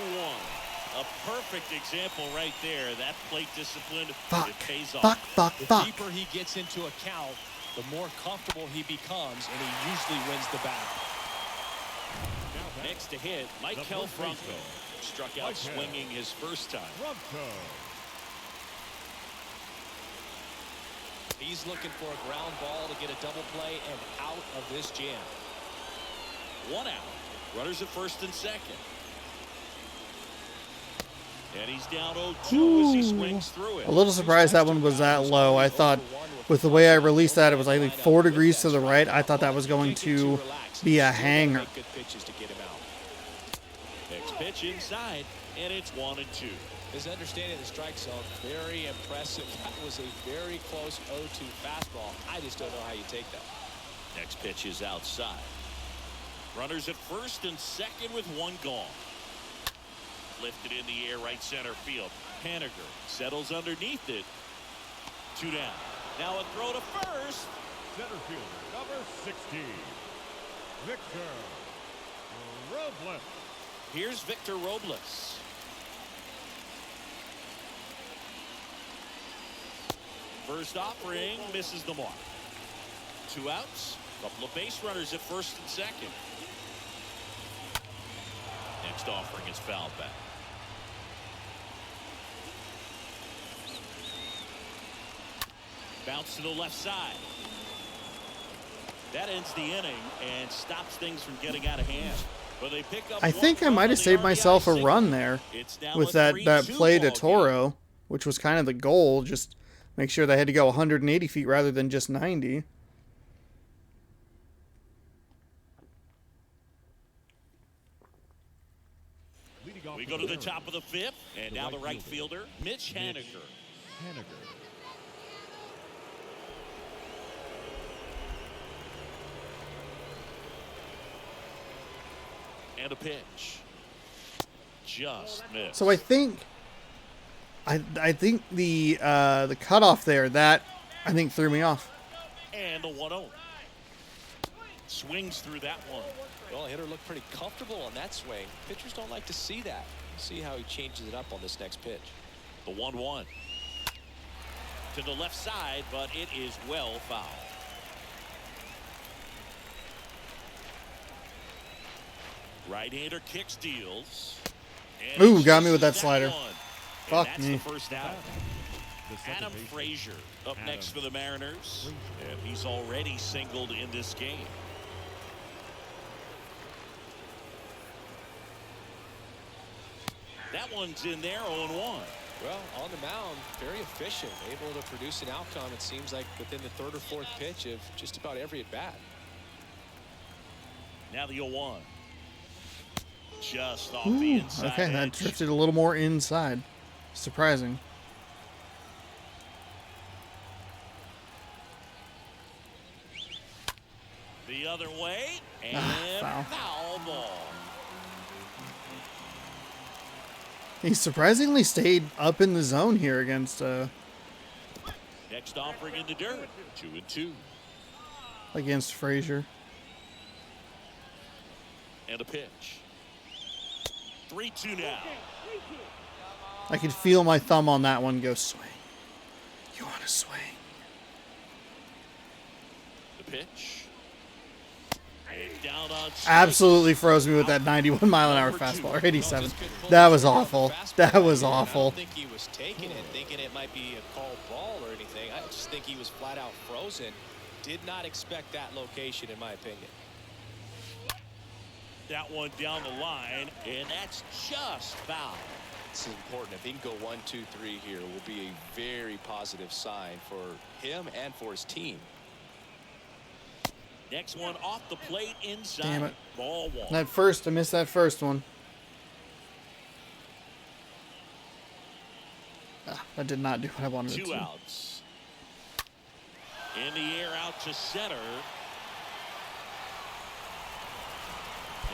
Speaker 2: 1. A perfect example right there. That plate discipline.
Speaker 1: Fuck.
Speaker 2: It pays off.
Speaker 1: Fuck.
Speaker 3: The deeper he gets into a count, the more comfortable he becomes, and he usually wins the battle.
Speaker 2: Next to hit, Mike Franco struck out swinging his first time.
Speaker 3: He's looking for a ground ball to get a double play and out of this jam.
Speaker 2: 1 out. Runners at first and second. And he's down 0-2 as he swings through it.
Speaker 1: A little surprised that one was that low. I thought with the way I released that, it was like 4 degrees to the right. I thought that was going to be a hanger.
Speaker 2: Next pitch inside, and it's 1-2.
Speaker 3: His understanding of the strike zone, very impressive. That was a very close 0-2 fastball. I just don't know how you take that.
Speaker 2: Next pitch is outside. Runners at first and second with 1 gone. Lifted in the air, right center field. Haniger settles underneath it. 2 down. Now a throw to first.
Speaker 4: Center fielder, number 16, Victor Robles.
Speaker 2: Here's Victor Robles. First offering misses the mark. 2 outs. Couple of base runners at first and second. Next offering is fouled back. Bounce to the left side. That ends the inning and stops things from getting out of hand. But they pick up.
Speaker 1: I think I might have saved myself a run there with that play to Toro, which was kind of the goal. Just make sure they had to go 180 feet rather than just 90.
Speaker 2: We go to the top of the 5th, and now the right fielder, Mitch Haniger. And a pitch. Just missed.
Speaker 1: So I think the cutoff there, that I think threw me off.
Speaker 2: And a 1-0. Swings through that one.
Speaker 3: Well, hitter looked pretty comfortable on that swing. Pitchers don't like to see that. See how he changes it up on this next pitch.
Speaker 2: The 1-1. To the left side, but it is well fouled. Right-hander kick steals.
Speaker 1: Ooh, got me with that slider.
Speaker 2: Fuck
Speaker 1: me.
Speaker 2: That's the first out. Adam Frazier up next for the Mariners. And he's already singled in this game. That one's in there, 0-1.
Speaker 3: Well, on the mound, very efficient, able to produce an outcome, it seems like, within the 3rd or 4th pitch of just about every at-bat.
Speaker 2: Now the 0-1. Just off the inside
Speaker 1: Okay, that
Speaker 2: edge.
Speaker 1: drifted a little more inside. Surprising.
Speaker 2: The other way, and
Speaker 1: foul.
Speaker 2: foul ball.
Speaker 1: He surprisingly stayed up in the zone here against
Speaker 2: Next offering in the dirt, 2-2.
Speaker 1: against Frazier.
Speaker 2: And a pitch. 3-2 now.
Speaker 1: I could feel my thumb on that one go swing. You want to swing?
Speaker 2: The pitch. And down on
Speaker 1: Absolutely froze me with that 91 mile an hour fastball, or 87. That was awful. That was
Speaker 3: I
Speaker 1: awful.
Speaker 3: don't think he was taking it, thinking it might be a called ball or anything. I just think he was flat out frozen. Did not expect that location, in my opinion.
Speaker 2: that one down the line, and that's just foul.
Speaker 3: This is important. If he can go 1, 2, 3 here, will be a very positive sign for him and for his team.
Speaker 2: Next one off the plate inside.
Speaker 1: Damn it.
Speaker 2: Ball 1.
Speaker 1: That first, I missed that first one. That did not do what I wanted it
Speaker 2: 2
Speaker 1: to.
Speaker 2: outs. In the air out to center.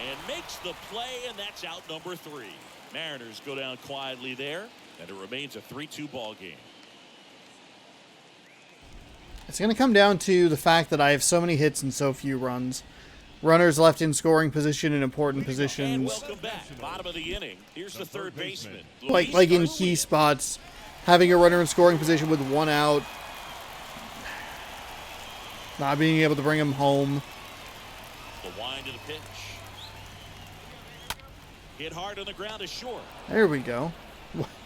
Speaker 2: And makes the play, and that's out number 3. Mariners go down quietly there, and it remains a 3-2 ball game.
Speaker 1: It's going to come down to the fact that I have so many hits and so few runs. Runners left in scoring position in important
Speaker 2: And
Speaker 1: positions.
Speaker 2: welcome back. Bottom of the inning. Here's the third baseman.
Speaker 1: Like
Speaker 2: Luis
Speaker 1: in
Speaker 2: Garcia.
Speaker 1: key spots, having a runner in scoring position with 1 out, not being able to bring him home.
Speaker 2: The wind of the pitch. Hit hard on the ground is short.
Speaker 1: There we go.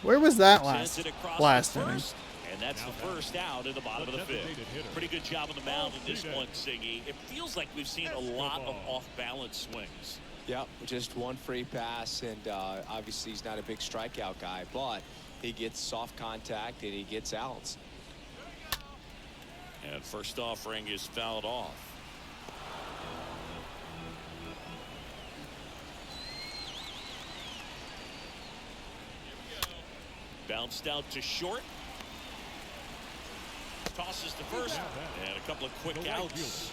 Speaker 1: Where was that
Speaker 2: Sends it across
Speaker 1: last
Speaker 2: the
Speaker 1: inning?
Speaker 2: first, and that's the first out in the bottom of the fifth. Pretty good job on the mound in this one, Siggy. It feels like we've seen a lot of off-balance swings.
Speaker 3: Yep, just one free pass, and obviously he's not a big strikeout guy, but he gets soft contact and he gets outs.
Speaker 2: And first offering is fouled off. Bounced out to short. Tosses to first. And a couple of quick outs.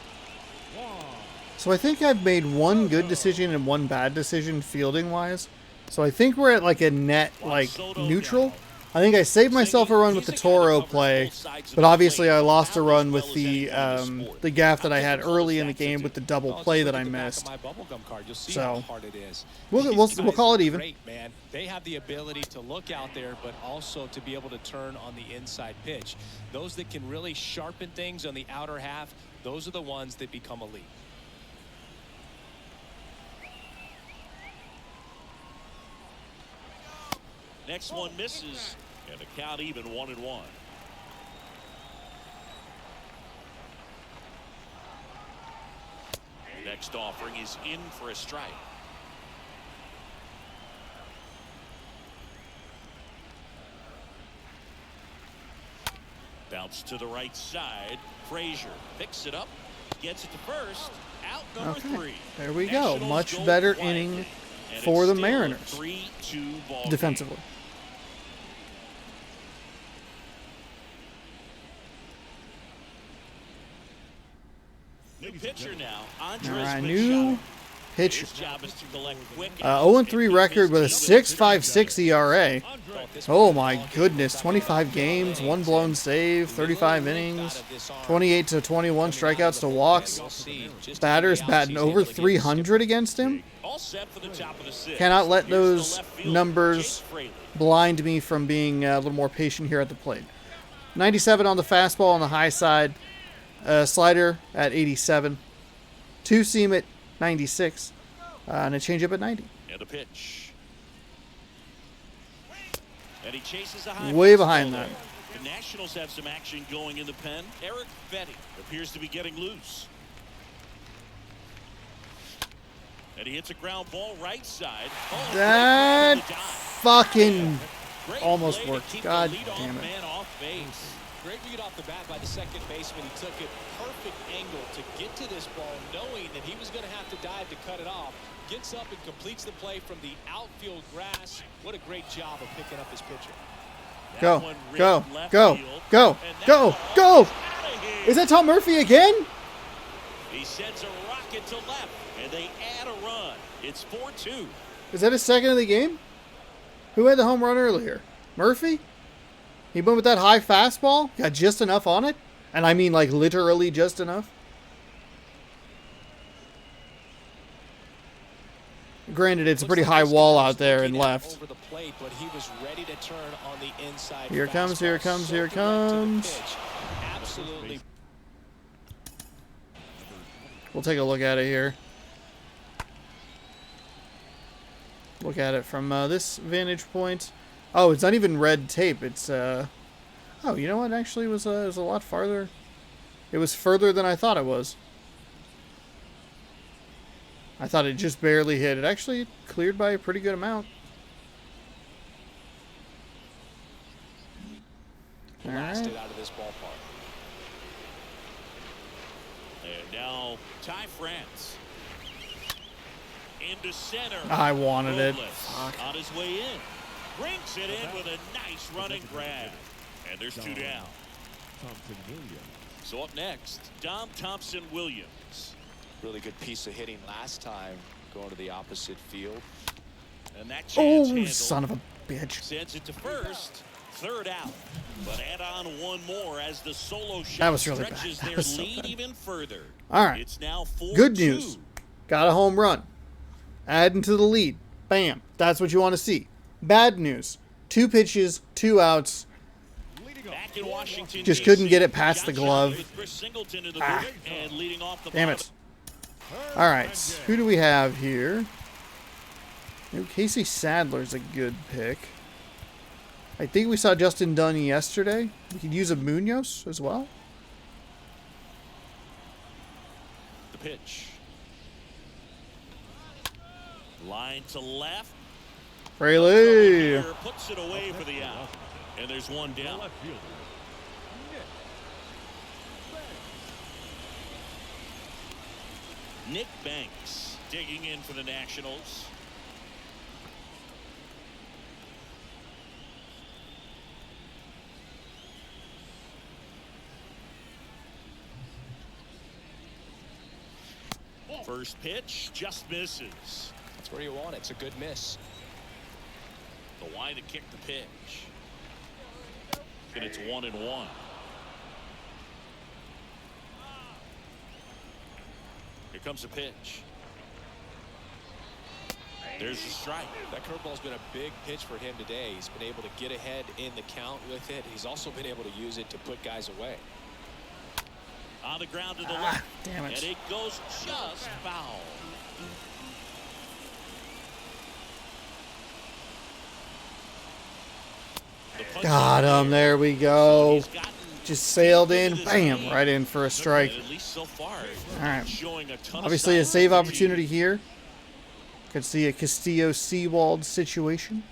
Speaker 1: So I think I've made one good decision and one bad decision fielding wise. So I think we're at like a net like neutral. I think I saved myself a run with the Toro play, but obviously I lost a run with the gaff that I had early in the game with the double play that I missed. So we'll call it even.
Speaker 3: Great, man. They have the ability to look out there, but also to be able to turn on the inside pitch. Those that can really sharpen things on the outer half, those are the ones that become elite.
Speaker 2: Next one misses, and the count even 1-1. Next offering is in for a strike. Bounce to the right side. Frazier picks it up, gets it to first. Out number 3.
Speaker 1: There we go.
Speaker 2: Nationals
Speaker 1: Much
Speaker 2: go
Speaker 1: better
Speaker 2: quietly,
Speaker 1: inning
Speaker 2: and
Speaker 1: for
Speaker 2: it's
Speaker 1: the
Speaker 2: still a
Speaker 1: Mariners
Speaker 2: 3-2 ball game.
Speaker 1: defensively.
Speaker 2: New pitcher now, Andres
Speaker 1: All right,
Speaker 2: Machado.
Speaker 1: new pitch.
Speaker 2: His job is to collect quick
Speaker 1: 0-3 record with a 6.56 ERA. Oh my goodness, 25 games, 1 blown save, 35 innings, 28 to 21 strikeouts to walks. Batters batting over 300 against him.
Speaker 2: All set for the top of the 6th.
Speaker 1: Cannot let
Speaker 2: Here's the
Speaker 1: those
Speaker 2: left fielder,
Speaker 1: numbers
Speaker 2: Jake Fraley.
Speaker 1: blind me from being a little more patient here at the plate. 97 on the fastball on the high side. Slider at 87. 2-seam at 96. And a changeup at 90.
Speaker 2: And a pitch. And he chases a high
Speaker 1: Way
Speaker 2: fastball
Speaker 1: behind
Speaker 2: there.
Speaker 1: that.
Speaker 2: The Nationals have some action going in the pen. Eric Fetty appears to be getting loose. And he hits a ground ball right side. Oh,
Speaker 1: That
Speaker 2: great play to the dive.
Speaker 1: fucking
Speaker 2: Great
Speaker 1: almost
Speaker 2: play to
Speaker 1: worked.
Speaker 2: keep the
Speaker 1: God
Speaker 2: leadoff
Speaker 1: damn it.
Speaker 2: man off base.
Speaker 3: Great read off the bat by the second baseman. He took it perfect angle to get to this ball, knowing that he was going to have to dive to cut it off. Gets up and completes the play from the outfield grass. What a great job of picking up his pitcher.
Speaker 2: That
Speaker 1: Go,
Speaker 2: one ripped
Speaker 1: go,
Speaker 2: left
Speaker 1: go,
Speaker 2: field.
Speaker 1: go,
Speaker 2: And that
Speaker 1: go,
Speaker 2: ball
Speaker 1: go!
Speaker 2: is outta here.
Speaker 1: Is that Tom Murphy again?
Speaker 2: He sends a rocket to left, and they add a run. It's 4-2.
Speaker 1: Is that his second of the game? Who had the home run earlier? Murphy? He went with that high fastball? Got just enough on it? And I mean like literally just enough? Granted, it's a pretty high wall out there and left.
Speaker 3: Over the plate, but he was ready to turn on the inside.
Speaker 1: Here it comes, here it comes, here it comes.
Speaker 3: Absolutely.
Speaker 1: We'll take a look at it here. Look at it from this vantage point. Oh, it's not even red tape. It's, oh, you know what? Actually, it was a lot farther. It was further than I thought it was. I thought it just barely hit. It actually cleared by a pretty good amount.
Speaker 3: Blasted
Speaker 1: Alright.
Speaker 3: out of this ballpark.
Speaker 2: And now Ty France. Into center.
Speaker 1: I wanted it.
Speaker 2: Robles
Speaker 1: Fuck.
Speaker 2: on his way in. Brings it in with a nice running grab. And there's 2 down.
Speaker 4: Thompson Williams.
Speaker 2: So up next, Dom Thompson Williams.
Speaker 3: Really good piece of hitting last time, going to the opposite field.
Speaker 2: And that chance
Speaker 1: Oh,
Speaker 2: handled.
Speaker 1: son of a bitch.
Speaker 2: Sends it to first. 3rd out. But add on one more as the solo shot
Speaker 1: That was really bad.
Speaker 2: stretches
Speaker 1: That
Speaker 2: their
Speaker 1: was so
Speaker 2: lead
Speaker 1: bad.
Speaker 2: even further.
Speaker 1: All right.
Speaker 2: It's now 4-2.
Speaker 1: Good news. Got a home run. Adding to the lead. Bam. That's what you want to see. Bad news. 2 pitches, 2 outs.
Speaker 2: Back in Washington,
Speaker 1: Just
Speaker 2: DC,
Speaker 1: couldn't get it past the
Speaker 2: John
Speaker 1: glove.
Speaker 2: Shelby with Chris Singleton in the
Speaker 1: Ah.
Speaker 2: booth and leading off the
Speaker 1: Damn
Speaker 2: bottom.
Speaker 1: it. All right. Who do we have here? Casey Sadler's a good pick. I think we saw Justin Dunn yesterday. We could use a Munoz as well.
Speaker 2: The pitch. Line to left.
Speaker 1: Fraley.
Speaker 2: Puts it away for the out. And there's one down.
Speaker 4: Left fielder.
Speaker 2: Nick Banks digging in for the Nationals. First pitch just misses.
Speaker 3: That's where you want it. It's a good miss.
Speaker 2: The line to kick the pitch. And it's 1-1. Here comes a pitch. There's a strike.
Speaker 3: That curveball's been a big pitch for him today. He's been able to get ahead in the count with it. He's also been able to use it to put guys away.
Speaker 2: On the ground to the left.
Speaker 1: Damn it.
Speaker 2: And it goes just foul.
Speaker 1: Got him. There we go. Just sailed in. Bam. Right in for a strike.
Speaker 2: At least so far.
Speaker 1: All right.
Speaker 2: Showing a ton
Speaker 1: Obviously a
Speaker 2: of
Speaker 1: save opportunity here. Could see a Castillo-Sewald situation.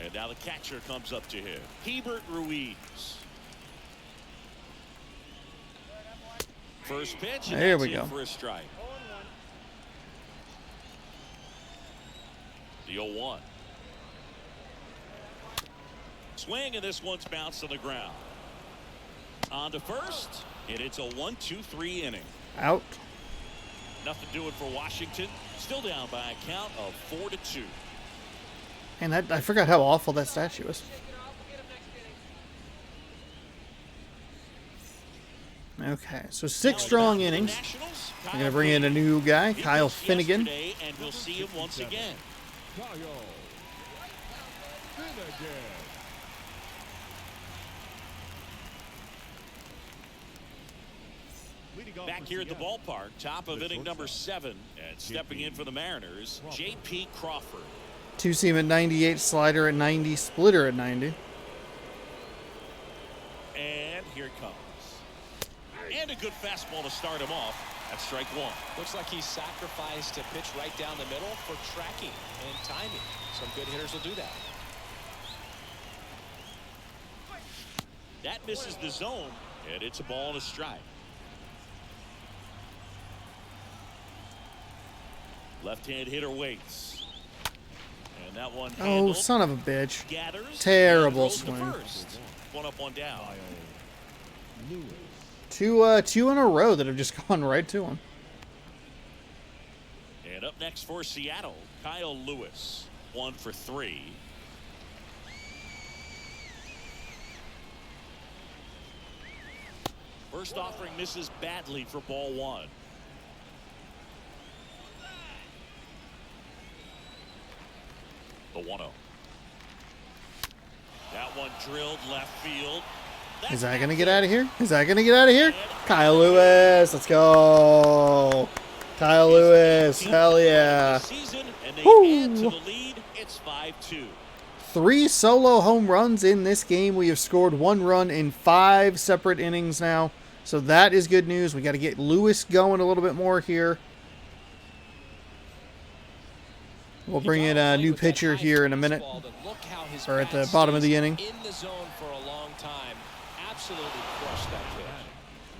Speaker 2: And now the catcher comes up to him. Hebert Ruiz. First pitch.
Speaker 1: There we go.
Speaker 2: For a strike. The 0-1. Swing, and this one's bounced on the ground. On to first, and it's a 1-2-3 inning.
Speaker 1: Out.
Speaker 2: Nothing doing for Washington. Still down by a count of 4-2.
Speaker 1: And I forgot how awful that statue was. Okay, so 6 strong innings. I'm going to bring in a new guy, Kyle Finnegan.
Speaker 2: And we'll see him once again.
Speaker 4: Kyle Finnegan.
Speaker 2: Back here at the ballpark, top of inning number 7, and stepping in for the Mariners, J.P. Crawford.
Speaker 1: 2-seam at 98, slider at 90, splitter at 90.
Speaker 2: And here it comes. And a good fastball to start him off. That's strike 1.
Speaker 3: Looks like he sacrificed a pitch right down the middle for tracking and timing. Some good hitters will do that.
Speaker 2: That misses the zone, and it's a ball and a strike. Left-hand hitter waits. And that one
Speaker 1: Oh,
Speaker 2: handled.
Speaker 1: son of a bitch.
Speaker 2: Gathers,
Speaker 1: Terrible
Speaker 2: and throws to
Speaker 1: swing.
Speaker 2: first. One up, one down.
Speaker 1: Two in a row that have just gone right to him.
Speaker 2: And up next for Seattle, Kyle Lewis. 1 for 3. First offering misses badly for ball 1. The 1-0. That one drilled left field.
Speaker 1: Is that going to get out of here? Is that going to get out of here? Kyle Lewis, let's go. Kyle Lewis, hell yeah.
Speaker 2: Season, and they
Speaker 1: Woo.
Speaker 2: add to the lead. It's 5-2.
Speaker 1: 3 solo home runs in this game. We have scored 1 run in 5 separate innings now. So that is good news. We got to get Lewis going a little bit more here. We'll bring in a new pitcher here in a minute. Or at the bottom of the inning.
Speaker 3: In the zone for a long time. Absolutely crushed that pitch.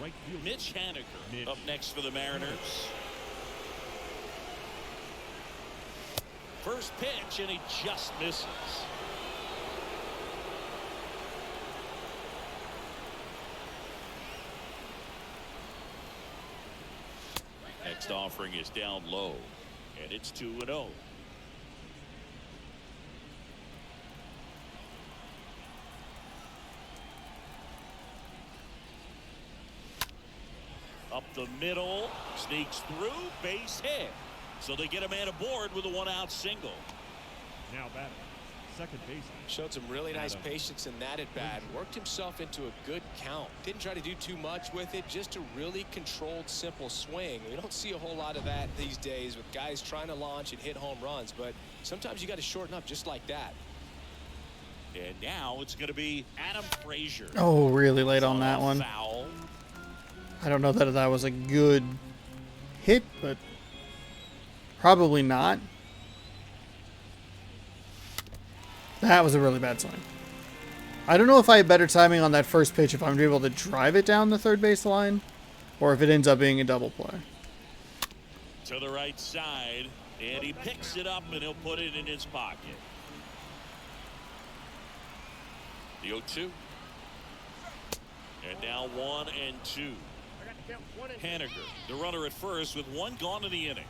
Speaker 4: Right fielder.
Speaker 2: Mitch Haniger up next for the Mariners. First pitch, and he just misses. Next offering is down low, and it's 2-0. Up the middle, sneaks through, base hit. So they get a man aboard with a 1-out single.
Speaker 4: Now batting. second baseman.
Speaker 3: Showed some really nice patience in that at bat. Worked himself into a good count. Didn't try to do too much with it. Just a really controlled, simple swing. We don't see a whole lot of that these days with guys trying to launch and hit home runs. But sometimes you got to shorten up just like that.
Speaker 2: And now it's going to be Adam Frazier.
Speaker 1: Oh, really late on that one.
Speaker 2: Foul.
Speaker 1: I don't know that that was a good hit, but probably not. That was a really bad swing. I don't know if I had better timing on that first pitch if I'm able to drive it down the third base line or if it ends up being a double play.
Speaker 2: To the right side, and he picks it up and he'll put it in his pocket. The 0-2. And now 1-2. Haniger, the runner at first with one gone in the inning.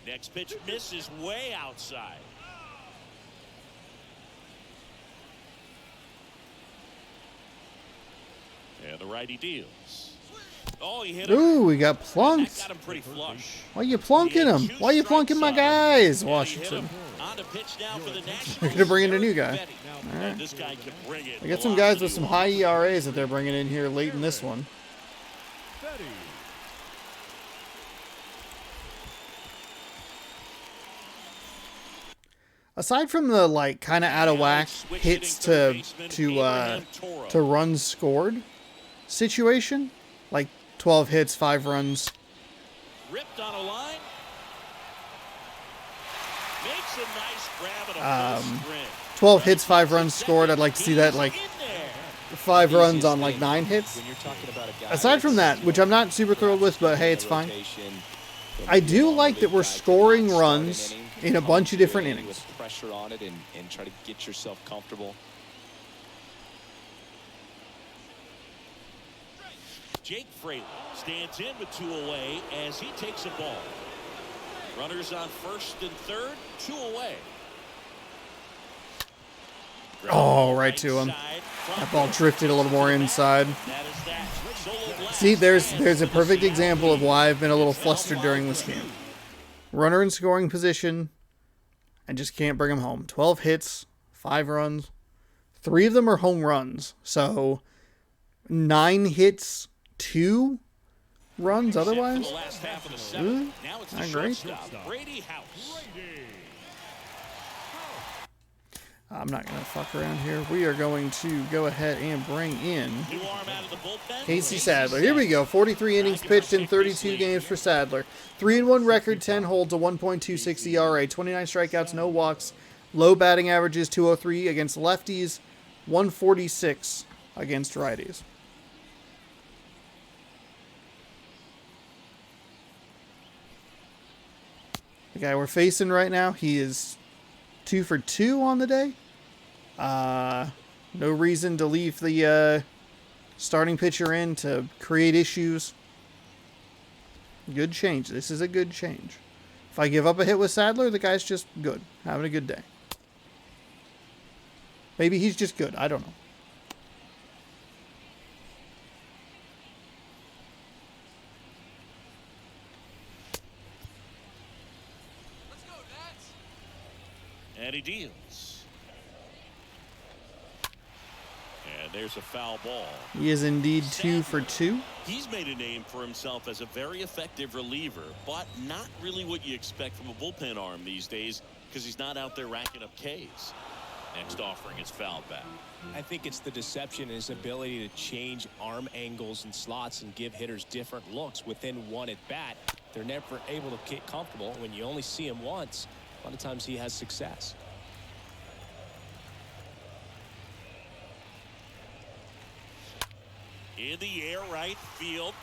Speaker 2: Next pitch misses way outside. And the righty deals. Oh, he hit him.
Speaker 1: Ooh, we got
Speaker 2: That
Speaker 1: plunked.
Speaker 2: got him pretty flush.
Speaker 1: Why you plunking him? Why you plunking my guys, Washington?
Speaker 2: On the pitch now for the Nationals.
Speaker 1: They're gonna bring in a new guy.
Speaker 2: All right. This guy can bring it.
Speaker 1: I got some guys with some high ERAs that they're bringing in here late in this one.
Speaker 4: Betty.
Speaker 1: Aside from the like kind of out of whack hits to runs scored situation, like 12 hits, 5 runs.
Speaker 2: Ripped on a line. Makes a nice grab at a full sprint.
Speaker 1: 12 hits, 5 runs scored. I'd like to see that like 5 runs on like 9 hits.
Speaker 3: When you're talking about a guy
Speaker 1: Aside from that, which I'm not super thrilled with, but hey, it's fine. I do like that we're scoring runs in a bunch of different innings.
Speaker 3: With pressure on it and try to get yourself comfortable.
Speaker 2: Jake Fraley stands in with 2 away as he takes a ball. Runners on first and third, 2 away.
Speaker 1: Oh, right to him. That ball drifted a little more inside. See, there's a perfect example of why I've been a little flustered during this game. Runner in scoring position, and just can't bring him home. 12 hits, 5 runs. 3 of them are home runs. So 9 hits, 2 runs otherwise. Not great.
Speaker 2: Brady House.
Speaker 1: I'm not going to fuck around here. We are going to go ahead and bring in
Speaker 2: New arm out of the bullpen.
Speaker 1: Casey Sadler. Here we go. 43 innings pitched in 32 games for Sadler. 3-1 record, 10 holds, a 1.26 ERA, 29 strikeouts, no walks, low batting averages, 203 against lefties, 146 against righties. The guy we're facing right now, he is 2 for 2 on the day. No reason to leave the starting pitcher in to create issues. Good change. This is a good change. If I give up a hit with Sadler, the guy's just good. Having a good day. Maybe he's just good. I don't know.
Speaker 2: And he deals. And there's a foul ball.
Speaker 1: He is indeed 2 for 2.
Speaker 2: He's made a name for himself as a very effective reliever, but not really what you expect from a bullpen arm these days because he's not out there racking up Ks. Next offering is fouled back.
Speaker 3: I think it's the deception in his ability to change arm angles and slots and give hitters different looks within one at bat. They're never able to get comfortable. When you only see him once, a lot of times he has success.
Speaker 2: In the air, right field.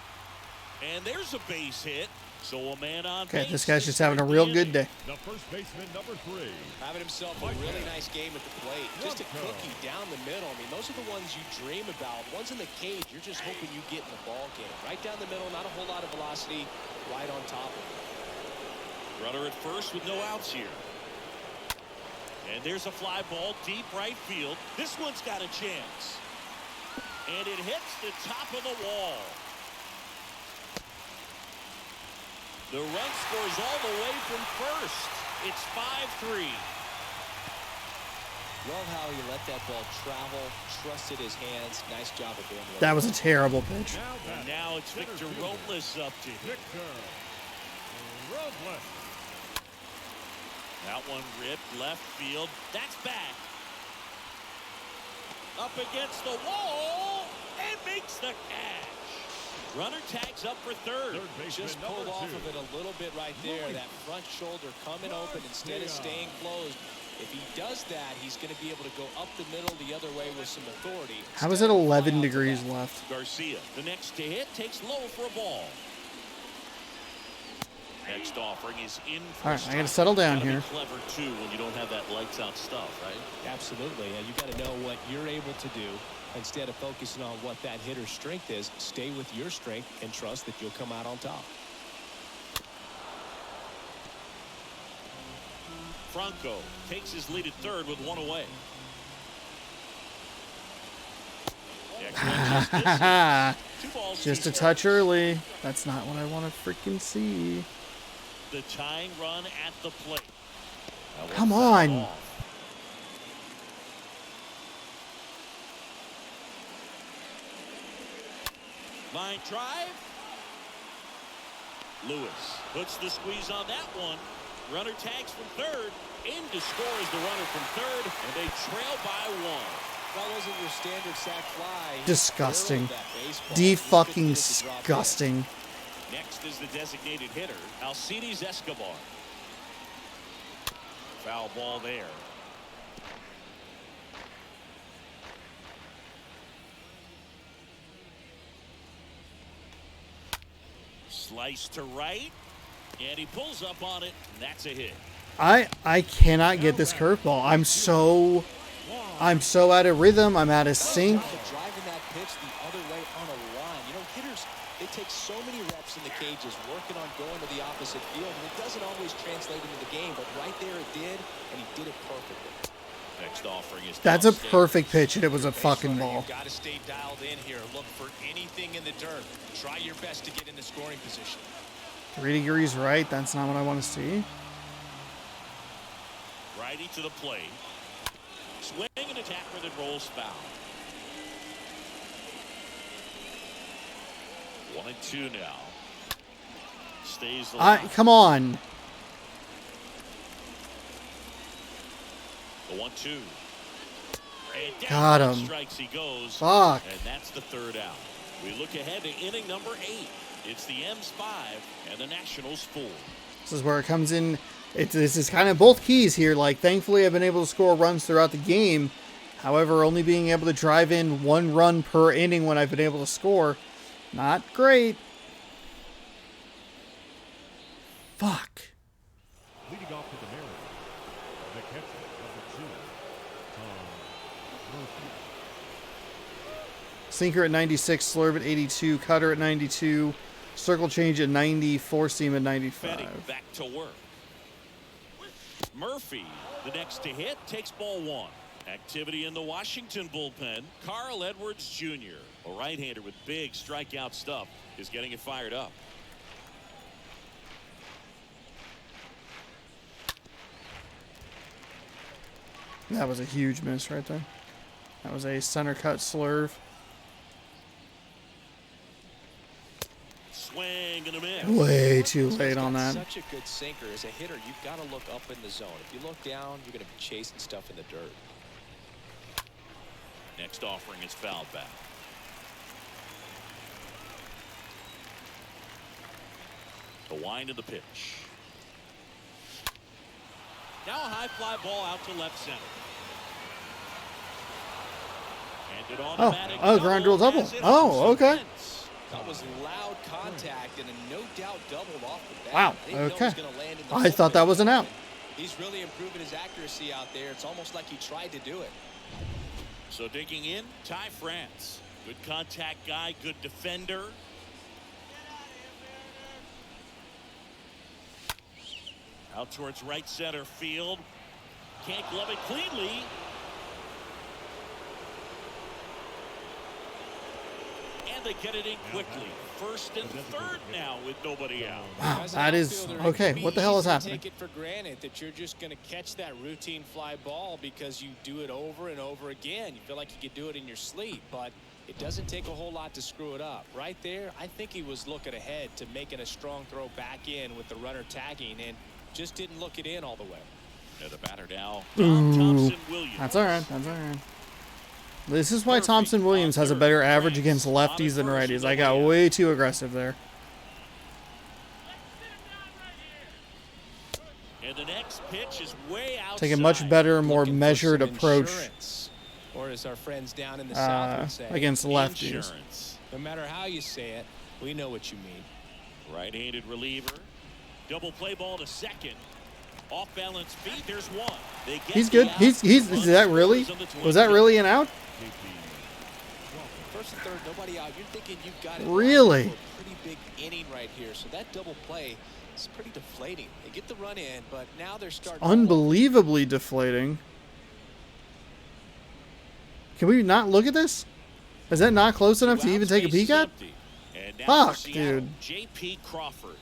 Speaker 2: And there's a base hit. So a man on
Speaker 1: Okay,
Speaker 2: base.
Speaker 1: this guy's just having a real good day.
Speaker 4: The first baseman, number 3.
Speaker 3: Having himself a really nice game at the plate. Just a cookie down the middle. I mean, those are the ones you dream about. Ones in the cage, you're just hoping you get in the ball game. Right down the middle, not a whole lot of velocity, right on top of it.
Speaker 2: Runner at first with no outs here. And there's a fly ball deep right field. This one's got a chance. And it hits the top of the wall. The run scores all the way from first. It's 5-3.
Speaker 3: Love how he let that ball travel, trusted his hands. Nice job of doing that.
Speaker 1: That was a terrible pitch.
Speaker 2: And now it's Victor Robles up to hit.
Speaker 4: Victor Robles.
Speaker 2: That one ripped left field. That's back. Up against the wall and makes the catch. Runner tags up for third.
Speaker 3: Just pulled off of it a little bit right there. That front shoulder coming open instead of staying closed. If he does that, he's going to be able to go up the middle the other way with some authority.
Speaker 1: How is it 11 degrees left?
Speaker 2: Garcia, the next to hit, takes low for a ball. Next offering is in for
Speaker 1: All right, I got to settle down here.
Speaker 2: Clever too when you don't have that lights out stuff, right?
Speaker 3: Absolutely, and you got to know what you're able to do instead of focusing on what that hitter's strength is. Stay with your strength and trust that you'll come out on top.
Speaker 2: Franco takes his lead at third with one away.
Speaker 1: Just a touch early. That's not what I want to freaking see.
Speaker 2: The tying run at the plate.
Speaker 1: Come on.
Speaker 2: Line drive. Lewis puts the squeeze on that one. Runner tags from third. In to score is the runner from third, and they trail by one.
Speaker 3: That wasn't your standard sac fly.
Speaker 1: Disgusting. De-fucking disgusting.
Speaker 2: Next is the designated hitter, Alcides Escobar. Foul ball there. Slice to right, and he pulls up on it, and that's a hit.
Speaker 1: I cannot get this curveball. I'm so out of rhythm. I'm out of sync.
Speaker 3: Driving that pitch the other way on a line. You know, hitters, they take so many reps in the cages working on going to the opposite field, and it doesn't always translate into the game, but right there it did, and he did it perfectly.
Speaker 2: Next offering is
Speaker 1: That's a
Speaker 2: downstairs.
Speaker 1: perfect pitch, and it was a fucking ball.
Speaker 3: You've got to stay dialed in here. Look for anything in the dirt. Try your best to get in the scoring position.
Speaker 1: 3 degrees right. That's not what I want to see.
Speaker 2: Righty to the plate. Swing and attack where it rolls foul. 1-2 now. Stays alive.
Speaker 1: Come on.
Speaker 2: The 1-2. And down
Speaker 1: Got him.
Speaker 2: strikes he goes.
Speaker 1: Fuck.
Speaker 2: And that's the third out. We look ahead to inning number 8. It's the M's 5 and the Nationals 4.
Speaker 1: This is where it comes in. This is kind of both keys here. Like, thankfully, I've been able to score runs throughout the game. However, only being able to drive in 1 run per inning when I've been able to score, not great. Fuck.
Speaker 4: Leading off to the Mariners, the catcher, number 2, Tom Murphy.
Speaker 1: Sinker at 96, slurve at 82, cutter at 92, circle change at 90, four seam at 95.
Speaker 2: Fetting back to work. Murphy, the next to hit, takes ball 1. Activity in the Washington bullpen. Carl Edwards Jr., a right-hander with big strikeout stuff, is getting it fired up.
Speaker 1: That was a huge miss right there. That was a center cut slurve.
Speaker 2: Swing and a miss.
Speaker 1: Way too late on that.
Speaker 3: Such a good sinker. As a hitter, you've got to look up in the zone. If you look down, you're going to be chasing stuff in the dirt.
Speaker 2: Next offering is fouled back. The wind of the pitch. Now a high fly ball out to left center. And an automatic
Speaker 1: ground rule double.
Speaker 2: as it
Speaker 1: Oh,
Speaker 2: hooks the
Speaker 1: okay.
Speaker 2: fence.
Speaker 3: That was loud contact and a no doubt doubled off the bat.
Speaker 1: Wow,
Speaker 3: I didn't know
Speaker 1: okay.
Speaker 3: it was gonna land in the
Speaker 1: I thought that
Speaker 3: bullpen.
Speaker 1: was an out.
Speaker 3: He's really improving his accuracy out there. It's almost like he tried to do it.
Speaker 2: So digging in, Ty France. Good contact guy, good defender. Out towards right center field. Can't glove it cleanly. And they get it in quickly. First and third now with nobody out.
Speaker 1: Wow,
Speaker 3: As an
Speaker 1: that is
Speaker 3: outfielder,
Speaker 1: okay.
Speaker 3: it'd be
Speaker 1: What the hell is
Speaker 3: easy to
Speaker 1: happening?
Speaker 3: Take it for granted that you're just going to catch that routine fly ball because you do it over and over again. You feel like you could do it in your sleep, but it doesn't take a whole lot to screw it up. Right there, I think he was looking ahead to making a strong throw back in with the runner tagging and just didn't look it in all the way.
Speaker 2: And the batter now, Tom Thompson Williams.
Speaker 1: That's all right. That's all right. This is why Thompson Williams has a better average against lefties than righties. I got way too aggressive there.
Speaker 2: And the next pitch is way outside.
Speaker 1: Take a much better, more
Speaker 3: Looking for
Speaker 1: measured
Speaker 3: some
Speaker 1: approach
Speaker 3: insurance, or as our friends down in the South would say,
Speaker 1: against lefties.
Speaker 2: Insurance.
Speaker 3: no matter how you say it, we know what you mean.
Speaker 2: Right-handed reliever. Double play ball to second. Off balance feet. There's one. They get
Speaker 1: He's
Speaker 2: the
Speaker 1: good.
Speaker 2: out.
Speaker 1: Is that really?
Speaker 2: Runners on the
Speaker 1: Was that
Speaker 2: 20.
Speaker 1: really an out?
Speaker 3: First and third, nobody out. You're thinking you've got it.
Speaker 1: Really?
Speaker 3: For a pretty big inning right here. So that double play is pretty deflating. They get the run in, but now they're starting.
Speaker 1: Unbelievably deflating. Can we not look at this? Is that not close enough to even take a peek at?
Speaker 2: And now
Speaker 1: Fuck,
Speaker 2: for Seattle,
Speaker 1: dude.
Speaker 2: J.P. Crawford.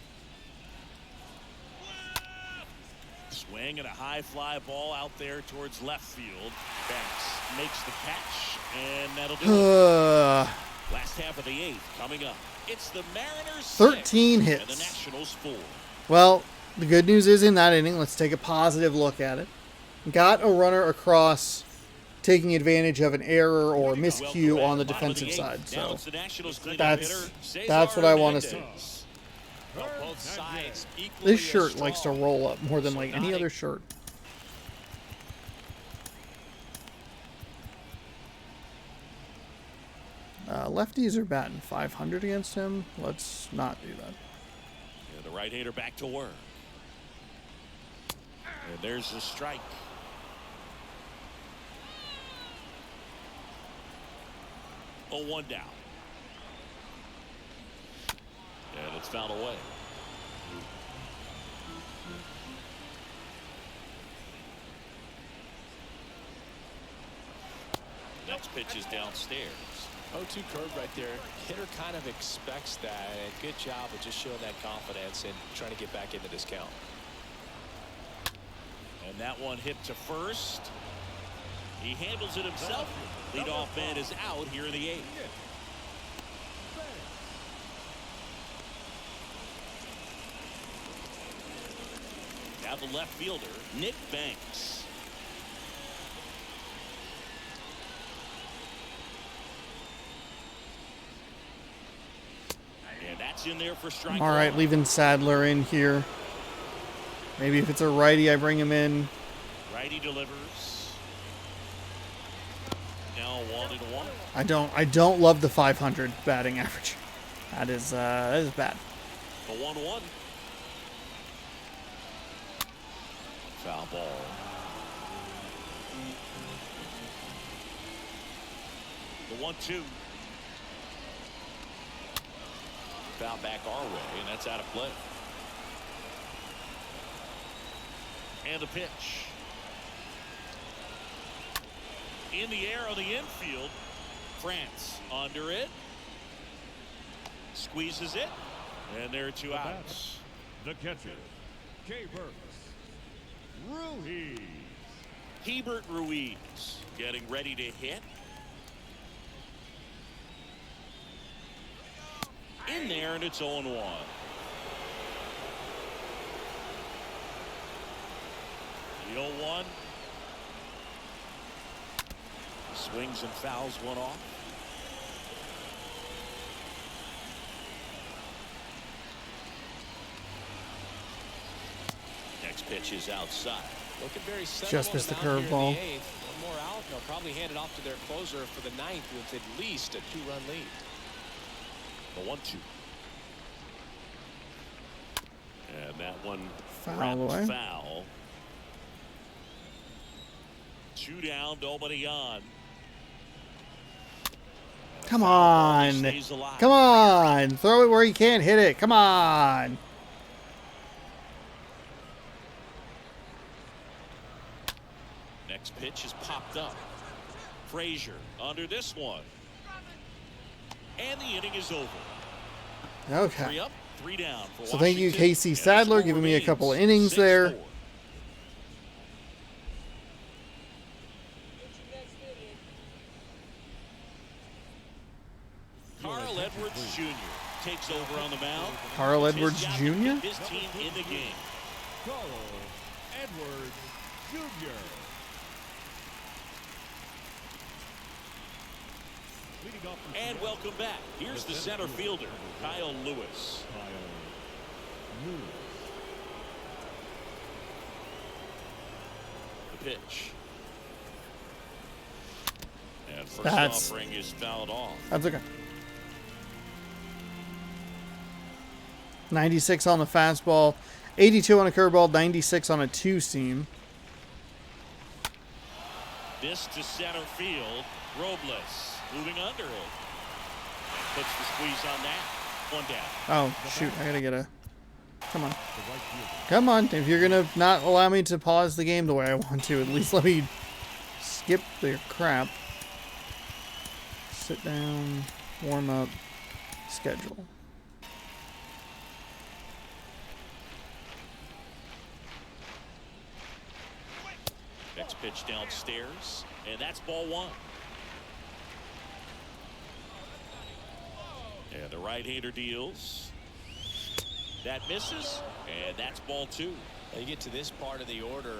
Speaker 2: Swing and a high fly ball out there towards left field. Banks makes the catch, and that'll do it. Last half of the eighth coming up. It's the Mariners
Speaker 1: 13
Speaker 2: 6
Speaker 1: hits.
Speaker 2: and the Nationals 4.
Speaker 1: Well, the good news is in that inning, let's take a positive look at it. Got a runner across, taking advantage of an error or miscue on the defensive side.
Speaker 2: Now
Speaker 1: So
Speaker 2: it's the Nationals cleanup
Speaker 1: that's
Speaker 2: hitter, Cesar
Speaker 1: what I want to see.
Speaker 2: Hernandez.
Speaker 3: Well, both sides equally
Speaker 1: This
Speaker 3: as
Speaker 1: shirt likes to
Speaker 3: strong.
Speaker 1: roll up more than
Speaker 3: So
Speaker 1: like
Speaker 3: not
Speaker 1: any
Speaker 3: a-
Speaker 1: other shirt. Lefties are batting 500 against him. Let's not do that.
Speaker 2: And the right-hander back to work. And there's the strike. Oh, 1 down. And it's fouled away. Next pitch is downstairs.
Speaker 3: 0-2 curve right there. Hitter kind of expects that. And good job of just showing that confidence and trying to get back into this count.
Speaker 2: And that one hit to first. He handles it himself. Leadoff man is out here in the eighth. Now the left fielder, Nick Banks. And that's in there for strike
Speaker 1: All right,
Speaker 2: one.
Speaker 1: leaving Sadler in here. Maybe if it's a righty, I bring him in.
Speaker 2: Righty delivers. Now 1-1.
Speaker 1: I don't love the 500 batting average. That is bad.
Speaker 2: The 1-1. Foul ball. The 1-2. Foul back our way, and that's out of play. And the pitch. In the air on the infield. France under it. Squeezes it. And there are two outs.
Speaker 4: The catcher, Keibert Ruiz.
Speaker 2: Keibert Ruiz getting ready to hit. In there, and it's 0-1. The 0-1. Swings and fouls one off. Next pitch is outside.
Speaker 3: Looking very settled
Speaker 1: Just
Speaker 3: on
Speaker 1: missed the
Speaker 3: mound here in
Speaker 1: curveball.
Speaker 3: the eighth. One more out. They'll probably hand it off to their closer for the ninth with at least a 2-run lead.
Speaker 2: The 1-2. And that one
Speaker 1: Foul
Speaker 2: wrapped
Speaker 1: away.
Speaker 2: foul. 2 down, nobody on.
Speaker 1: Come on.
Speaker 2: Stays alive.
Speaker 1: Come on. Throw it where you can't hit it. Come on.
Speaker 2: Next pitch is popped up. Frazier under this one. And the inning is over.
Speaker 1: Okay.
Speaker 2: 3 up, 3 down for
Speaker 1: So thank you,
Speaker 2: Washington,
Speaker 1: Casey
Speaker 2: and the
Speaker 1: Sadler,
Speaker 2: score
Speaker 1: giving me a couple of
Speaker 2: remains
Speaker 1: innings there.
Speaker 2: 6-4. Carl Edwards Jr. takes over on the mound.
Speaker 1: Carl
Speaker 2: It's his
Speaker 1: Edwards
Speaker 2: job to
Speaker 1: Jr.?
Speaker 2: get his team in the game.
Speaker 4: Carl Edwards Jr. Leading off the
Speaker 2: And welcome back. Here's the center fielder, Kyle Lewis.
Speaker 4: Kyle Lewis.
Speaker 2: The pitch. And first
Speaker 1: That's-
Speaker 2: offering is fouled off.
Speaker 1: That's okay. 96 on the fastball, 82 on a curveball, 96 on a two-seam.
Speaker 2: This to center field. Robles moving under it. And puts the squeeze on that. 1 down.
Speaker 1: Oh, shoot. I got to get a... Come on.
Speaker 4: The right fielder.
Speaker 1: Come on. If you're going to not allow me to pause the game the way I want to, at least let me skip the crap. Sit down, warm up, schedule.
Speaker 2: Next pitch downstairs. And that's ball 1. And the right-hander deals. That misses. And that's ball 2.
Speaker 3: Now you get to this part of the order.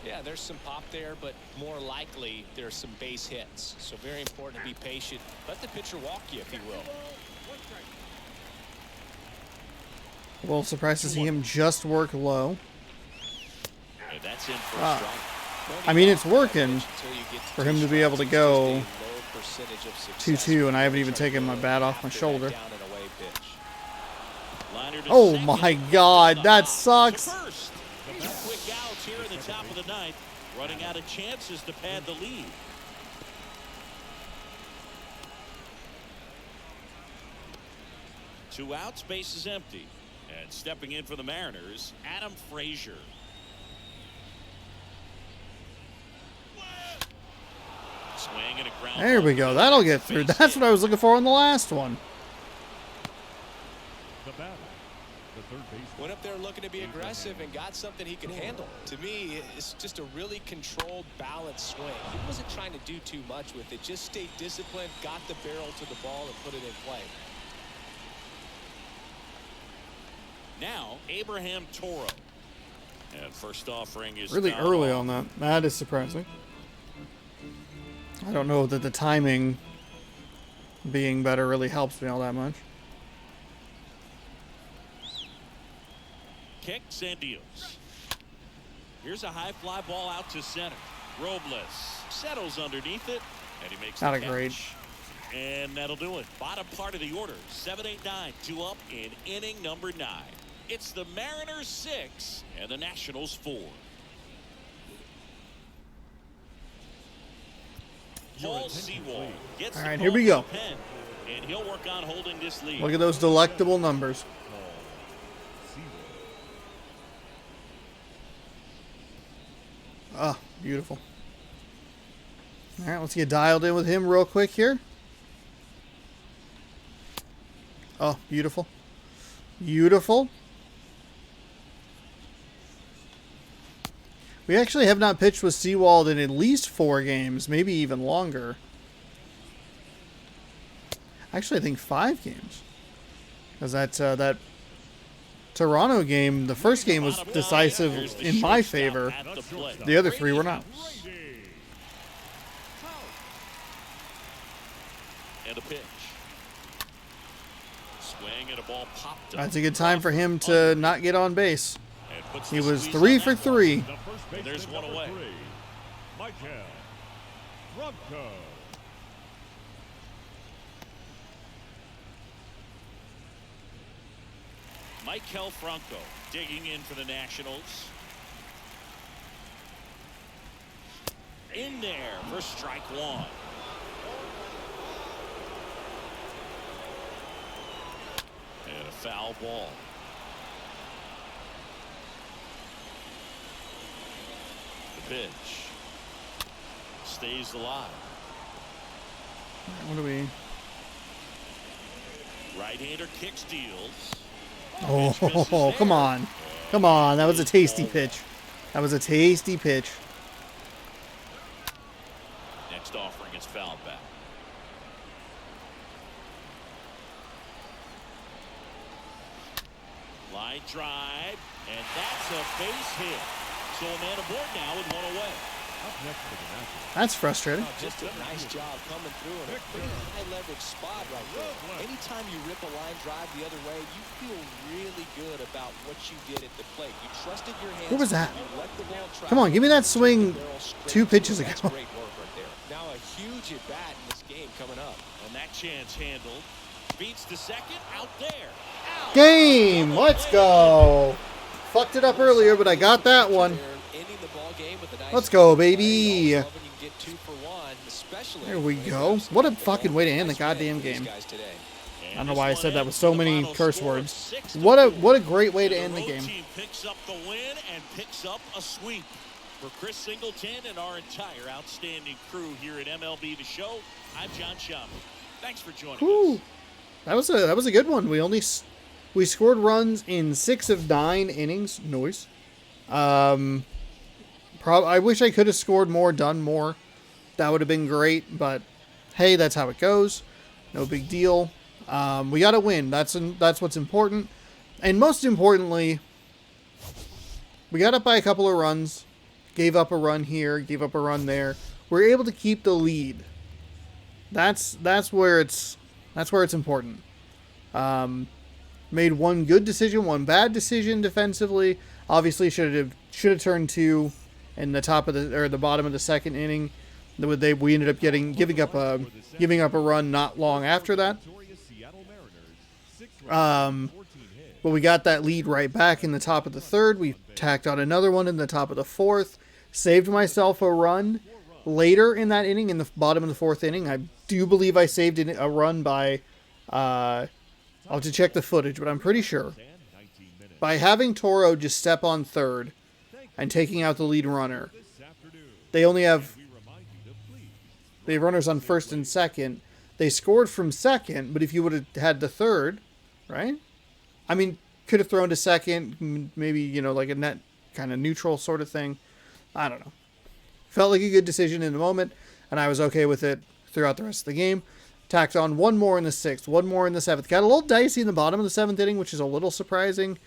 Speaker 3: Yeah, there's some pop there, but more likely there's some base hits. So very important to be patient. Let the pitcher walk you, if he will.
Speaker 1: A little surprised to see him just work low.
Speaker 2: And that's in for a
Speaker 1: Ah.
Speaker 2: strike.
Speaker 1: I mean, it's working for him to be able to go 2-2, and I haven't even taken my bat off my shoulder.
Speaker 2: Liner to
Speaker 1: Oh
Speaker 2: second.
Speaker 1: my God, that
Speaker 2: To
Speaker 1: sucks.
Speaker 2: first. Two quick outs here in the top of the 9th. Running out of chances to pad the lead. Two outs, base is empty. And stepping in for the Mariners, Adam Frazier. Swing and a ground
Speaker 1: There we
Speaker 2: ball.
Speaker 1: go. That'll get through.
Speaker 2: Base
Speaker 1: That's
Speaker 2: hit.
Speaker 1: what I was looking for in the last one.
Speaker 4: The batter. The third baseman.
Speaker 3: Went up there looking to be aggressive and got something he could handle. To me, it's just a really controlled, balanced swing. He wasn't trying to do too much with it. Just stayed disciplined, got the barrel to the ball, and put it in play.
Speaker 2: Now, Abraham Toro. And first offering is
Speaker 1: Really
Speaker 2: fouled
Speaker 1: early
Speaker 2: off.
Speaker 1: on that. That is surprising. I don't know that the timing being better really helps me all that much.
Speaker 2: Kicks and deals. Here's a high fly ball out to center. Robles settles underneath it, and he makes
Speaker 1: Not
Speaker 2: the
Speaker 1: a
Speaker 2: catch.
Speaker 1: great.
Speaker 2: And that'll do it. Bottom part of the order. 7-8-9. 2 up in inning number 9. It's the Mariners 6 and the Nationals 4. Paul Sewall gets
Speaker 1: All
Speaker 2: the
Speaker 1: right,
Speaker 2: call
Speaker 1: here we
Speaker 2: to
Speaker 1: go.
Speaker 2: the pen, and he'll work on holding this lead.
Speaker 1: Look at those delectable numbers. Ah, beautiful. All right, let's get dialed in with him real quick here. Oh, beautiful. Beautiful. We actually have not pitched with Sewald in at least 4 games, maybe even longer. Actually, I think 5 games. Because that Toronto game, the first game was decisive
Speaker 2: Here's the
Speaker 1: in my
Speaker 2: shortstop
Speaker 1: favor.
Speaker 2: at the plate.
Speaker 1: The other 3 were not.
Speaker 2: And a pitch. Swing and a ball popped up.
Speaker 1: That's a good time for him to not get on base.
Speaker 2: And puts
Speaker 1: He
Speaker 2: the
Speaker 1: was
Speaker 2: squeeze
Speaker 1: 3
Speaker 2: on
Speaker 1: for
Speaker 2: that one.
Speaker 1: 3.
Speaker 4: The first baseman,
Speaker 2: There's one
Speaker 4: number
Speaker 2: away.
Speaker 4: 3, Michael Franco.
Speaker 2: Maikel Franco digging in for the Nationals. In there for strike 1. And a foul ball. The pitch stays alive.
Speaker 1: What do we...
Speaker 2: Right-hander kick steals.
Speaker 1: Oh, come on. Come on. That was a tasty pitch. That was a tasty pitch.
Speaker 2: Next offering is fouled back. Line drive, and that's a base hit. So a man aboard now with one away.
Speaker 4: Up next for the Nationals.
Speaker 1: That's frustrating.
Speaker 3: Just a nice job coming through in a pretty high leverage spot right there. Anytime you rip a line drive the other way, you feel really good about what you did at the plate. You trusted your hands.
Speaker 1: Who was that?
Speaker 3: You let the ball travel.
Speaker 1: Come on, give me that swing 2 pitches ago.
Speaker 3: That's great work right there. Now a huge at bat in this game coming up.
Speaker 2: And that chance handled. Beats the second out there. Out.
Speaker 1: Game. Let's go. Fucked it up earlier, but I got that one. Let's go, baby. There we go. What a fucking way to end the goddamn game. I don't know why I said that with so many curse words. What a great way to end the game.
Speaker 2: Team picks up the win and picks up a sweep. For Chris Singleton and our entire outstanding crew here at MLB The Show, I'm John Schaub. Thanks for joining us.
Speaker 1: That was a good one. We scored runs in 6 of 9 innings. Noise. I wish I could have scored more, done more. That would have been great, but hey, that's how it goes. No big deal. We got to win. That's what's important. And most importantly, we got up by a couple of runs, gave up a run here, gave up a run there. We're able to keep the lead. That's where it's important. Made one good decision, one bad decision defensively. Obviously, should have turned 2 in the top of the bottom of the second inning. We ended up giving up a run not long after that. But we got that lead right back in the top of the third. We tacked on another one in the top of the fourth. Saved myself a run later in that inning, in the bottom of the fourth inning. I do believe I saved a run by, I'll have to check the footage, but I'm pretty sure. By having Toro just step on third and taking out the lead runner. They only have runners on first and second. They scored from second, but if you would have had the third, right? I mean, could have thrown to second, maybe, like a net kind of neutral sort of thing. I don't know. Felt like a good decision in the moment, and I was okay with it throughout the rest of the game. Tacked on one more in the 6th, one more in the 7th. Got a little dicey in the bottom of the 7th inning, which is a little surprising.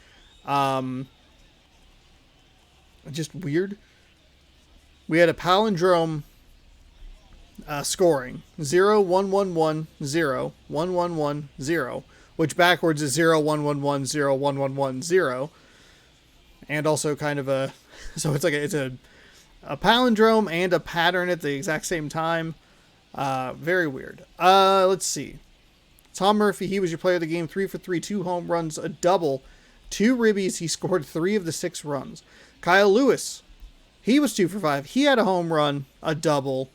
Speaker 1: Just weird. We had a palindrome scoring 0-1-1-1-0-1-1-1-0, which backwards is 0-1-1-1-0-1-1-1-0, and also kind of a palindrome and a pattern at the exact same time. Very weird. Let's see. Tom Murphy, he was your player of the game. 3 for 3, 2 home runs, a double, 2 ribbies. He scored 3 of the 6 runs. Kyle Lewis, he was 2 for 5. He had a home run, a double,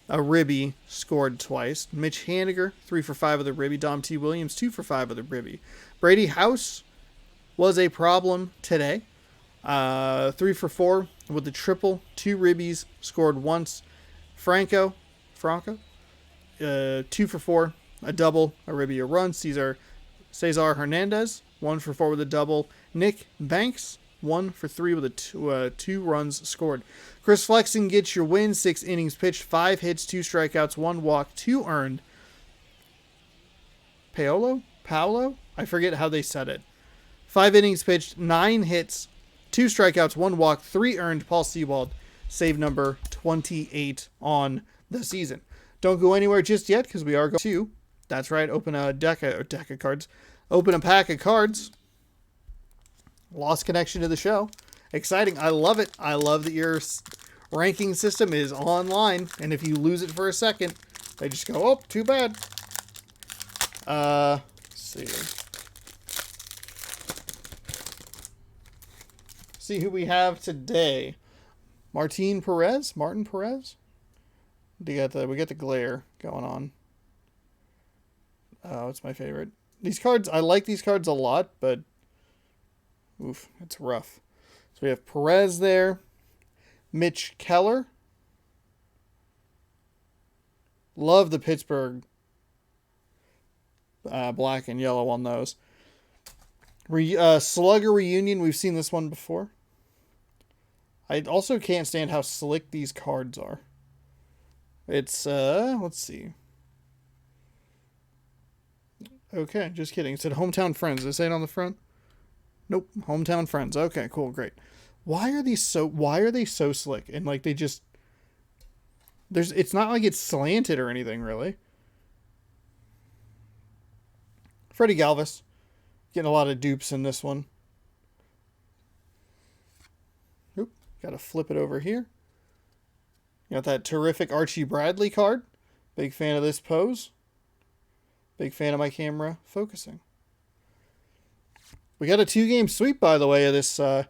Speaker 1: a ribby, scored twice. Mitch Haniger, 3 for 5 of the ribby. Dom T. Williams, 2 for 5 of the ribby. Brady House was a problem today. 3 for 4 with the triple, 2 ribbies, scored once. Franco, 2 for 4, a double, a ribby, a run. Cesar Hernandez, 1 for 4 with a double. Nick Banks, 1 for 3 with a 2 runs scored. Chris Flexen gets your win. 6 innings pitched, 5 hits, 2 strikeouts, 1 walk, 2 earned. Paolo? I forget how they said it. 5 innings pitched, 9 hits, 2 strikeouts, 1 walk, 3 earned. Paul Sewald, save number 28 on the season. Don't go anywhere just yet, because we are going to, that's right, open a deck of cards. Open a pack of cards. Lost connection to the show. Exciting. I love it. I love that your ranking system is online, and if you lose it for a second, they just go, oh, too bad. Let's see. See who we have today. Martin Perez? We got the glare going on. Oh, it's my favorite. These cards, I like these cards a lot, but oof, it's rough. So we have Perez there. Mitch Keller. Love the Pittsburgh black and yellow on those. Slugger Reunion, we've seen this one before. I also can't stand how slick these cards are. It's, let's see. Okay, just kidding. It said Hometown Friends. Did it say it on the front? Nope, Hometown Friends. Okay, cool, great. Why are they so slick? And like they just it's not like it's slanted or anything really. Freddie Galvis. Getting a lot of dupes in this one. Oop, gotta flip it over here. Got that terrific Archie Bradley card. Big fan of this pose. Big fan of my camera focusing. We got a 2-game sweep, by the way, of this. Oh,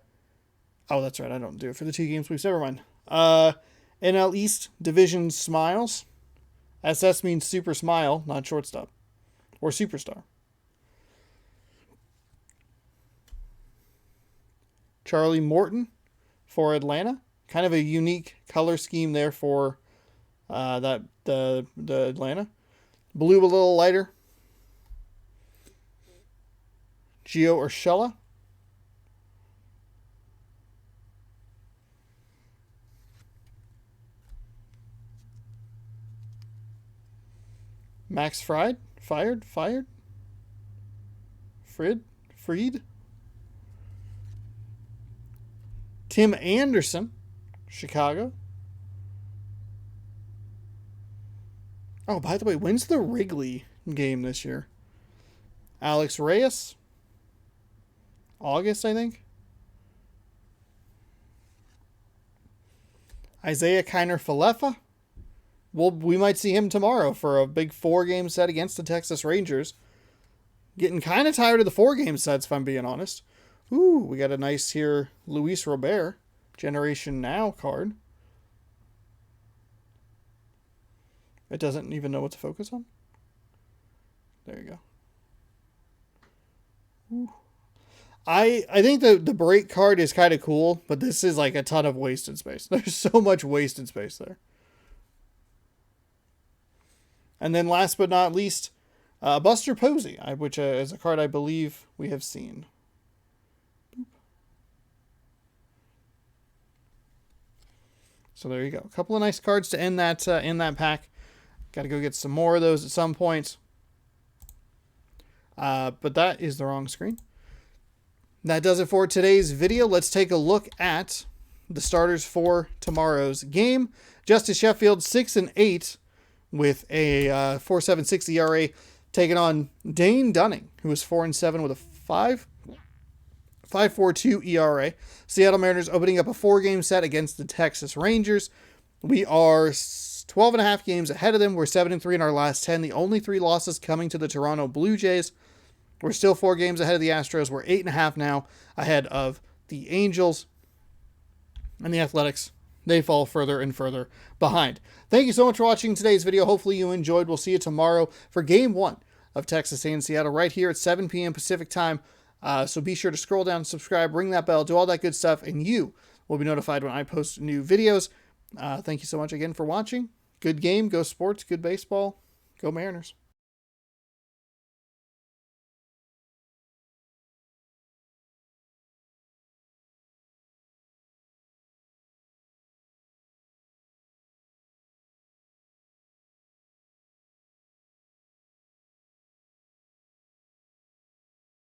Speaker 1: that's right. I don't do it for the 2-game sweeps. Never mind. NL East Division Smiles. SS means super smile, not shortstop. Or superstar. Charlie Morton for Atlanta. Kind of a unique color scheme there for the Atlanta. Blue a little lighter. Gio Urshela. Max Fried. Fired. Freed. Tim Anderson, Chicago. Oh, by the way, when's the Wrigley game this year? Alex Reyes. August, I think. Isaiah Kiner-Falefa. Well, we might see him tomorrow for a big 4-game set against the Texas Rangers. Getting kind of tired of the 4-game sets, if I'm being honest. Ooh, we got a nice here Luis Robert, Generation Now card. It doesn't even know what to focus on. There you go. Ooh. I think the break card is kind of cool, but this is like a ton of wasted space. There's so much wasted space there. And then last but not least, Buster Posey, which is a card I believe we have seen. Boop. So there you go. A couple of nice cards to end that pack. Got to go get some more of those at some point. But that is the wrong screen. That does it for today's video. Let's take a look at the starters for tomorrow's game. Justice Sheffield 6-8 with a 4.76 ERA, taking on Dane Dunning, who is 4-7 with a 5.42 ERA. Seattle Mariners opening up a 4-game set against the Texas Rangers. We are 12.5 games ahead of them. We're 7-3 in our last 10. The only 3 losses coming to the Toronto Blue Jays. We're still 4 games ahead of the Astros. We're 8.5 now ahead of the Angels. And the Athletics, they fall further and further behind. Thank you so much for watching today's video. Hopefully you enjoyed. We'll see you tomorrow for Game 1 of Texas and Seattle right here at 7 p.m. Pacific time. So be sure to scroll down, subscribe, ring that bell, do all that good stuff, and you will be notified when I post new videos. Thank you so much again for watching. Good game, go sports, good baseball, go Mariners.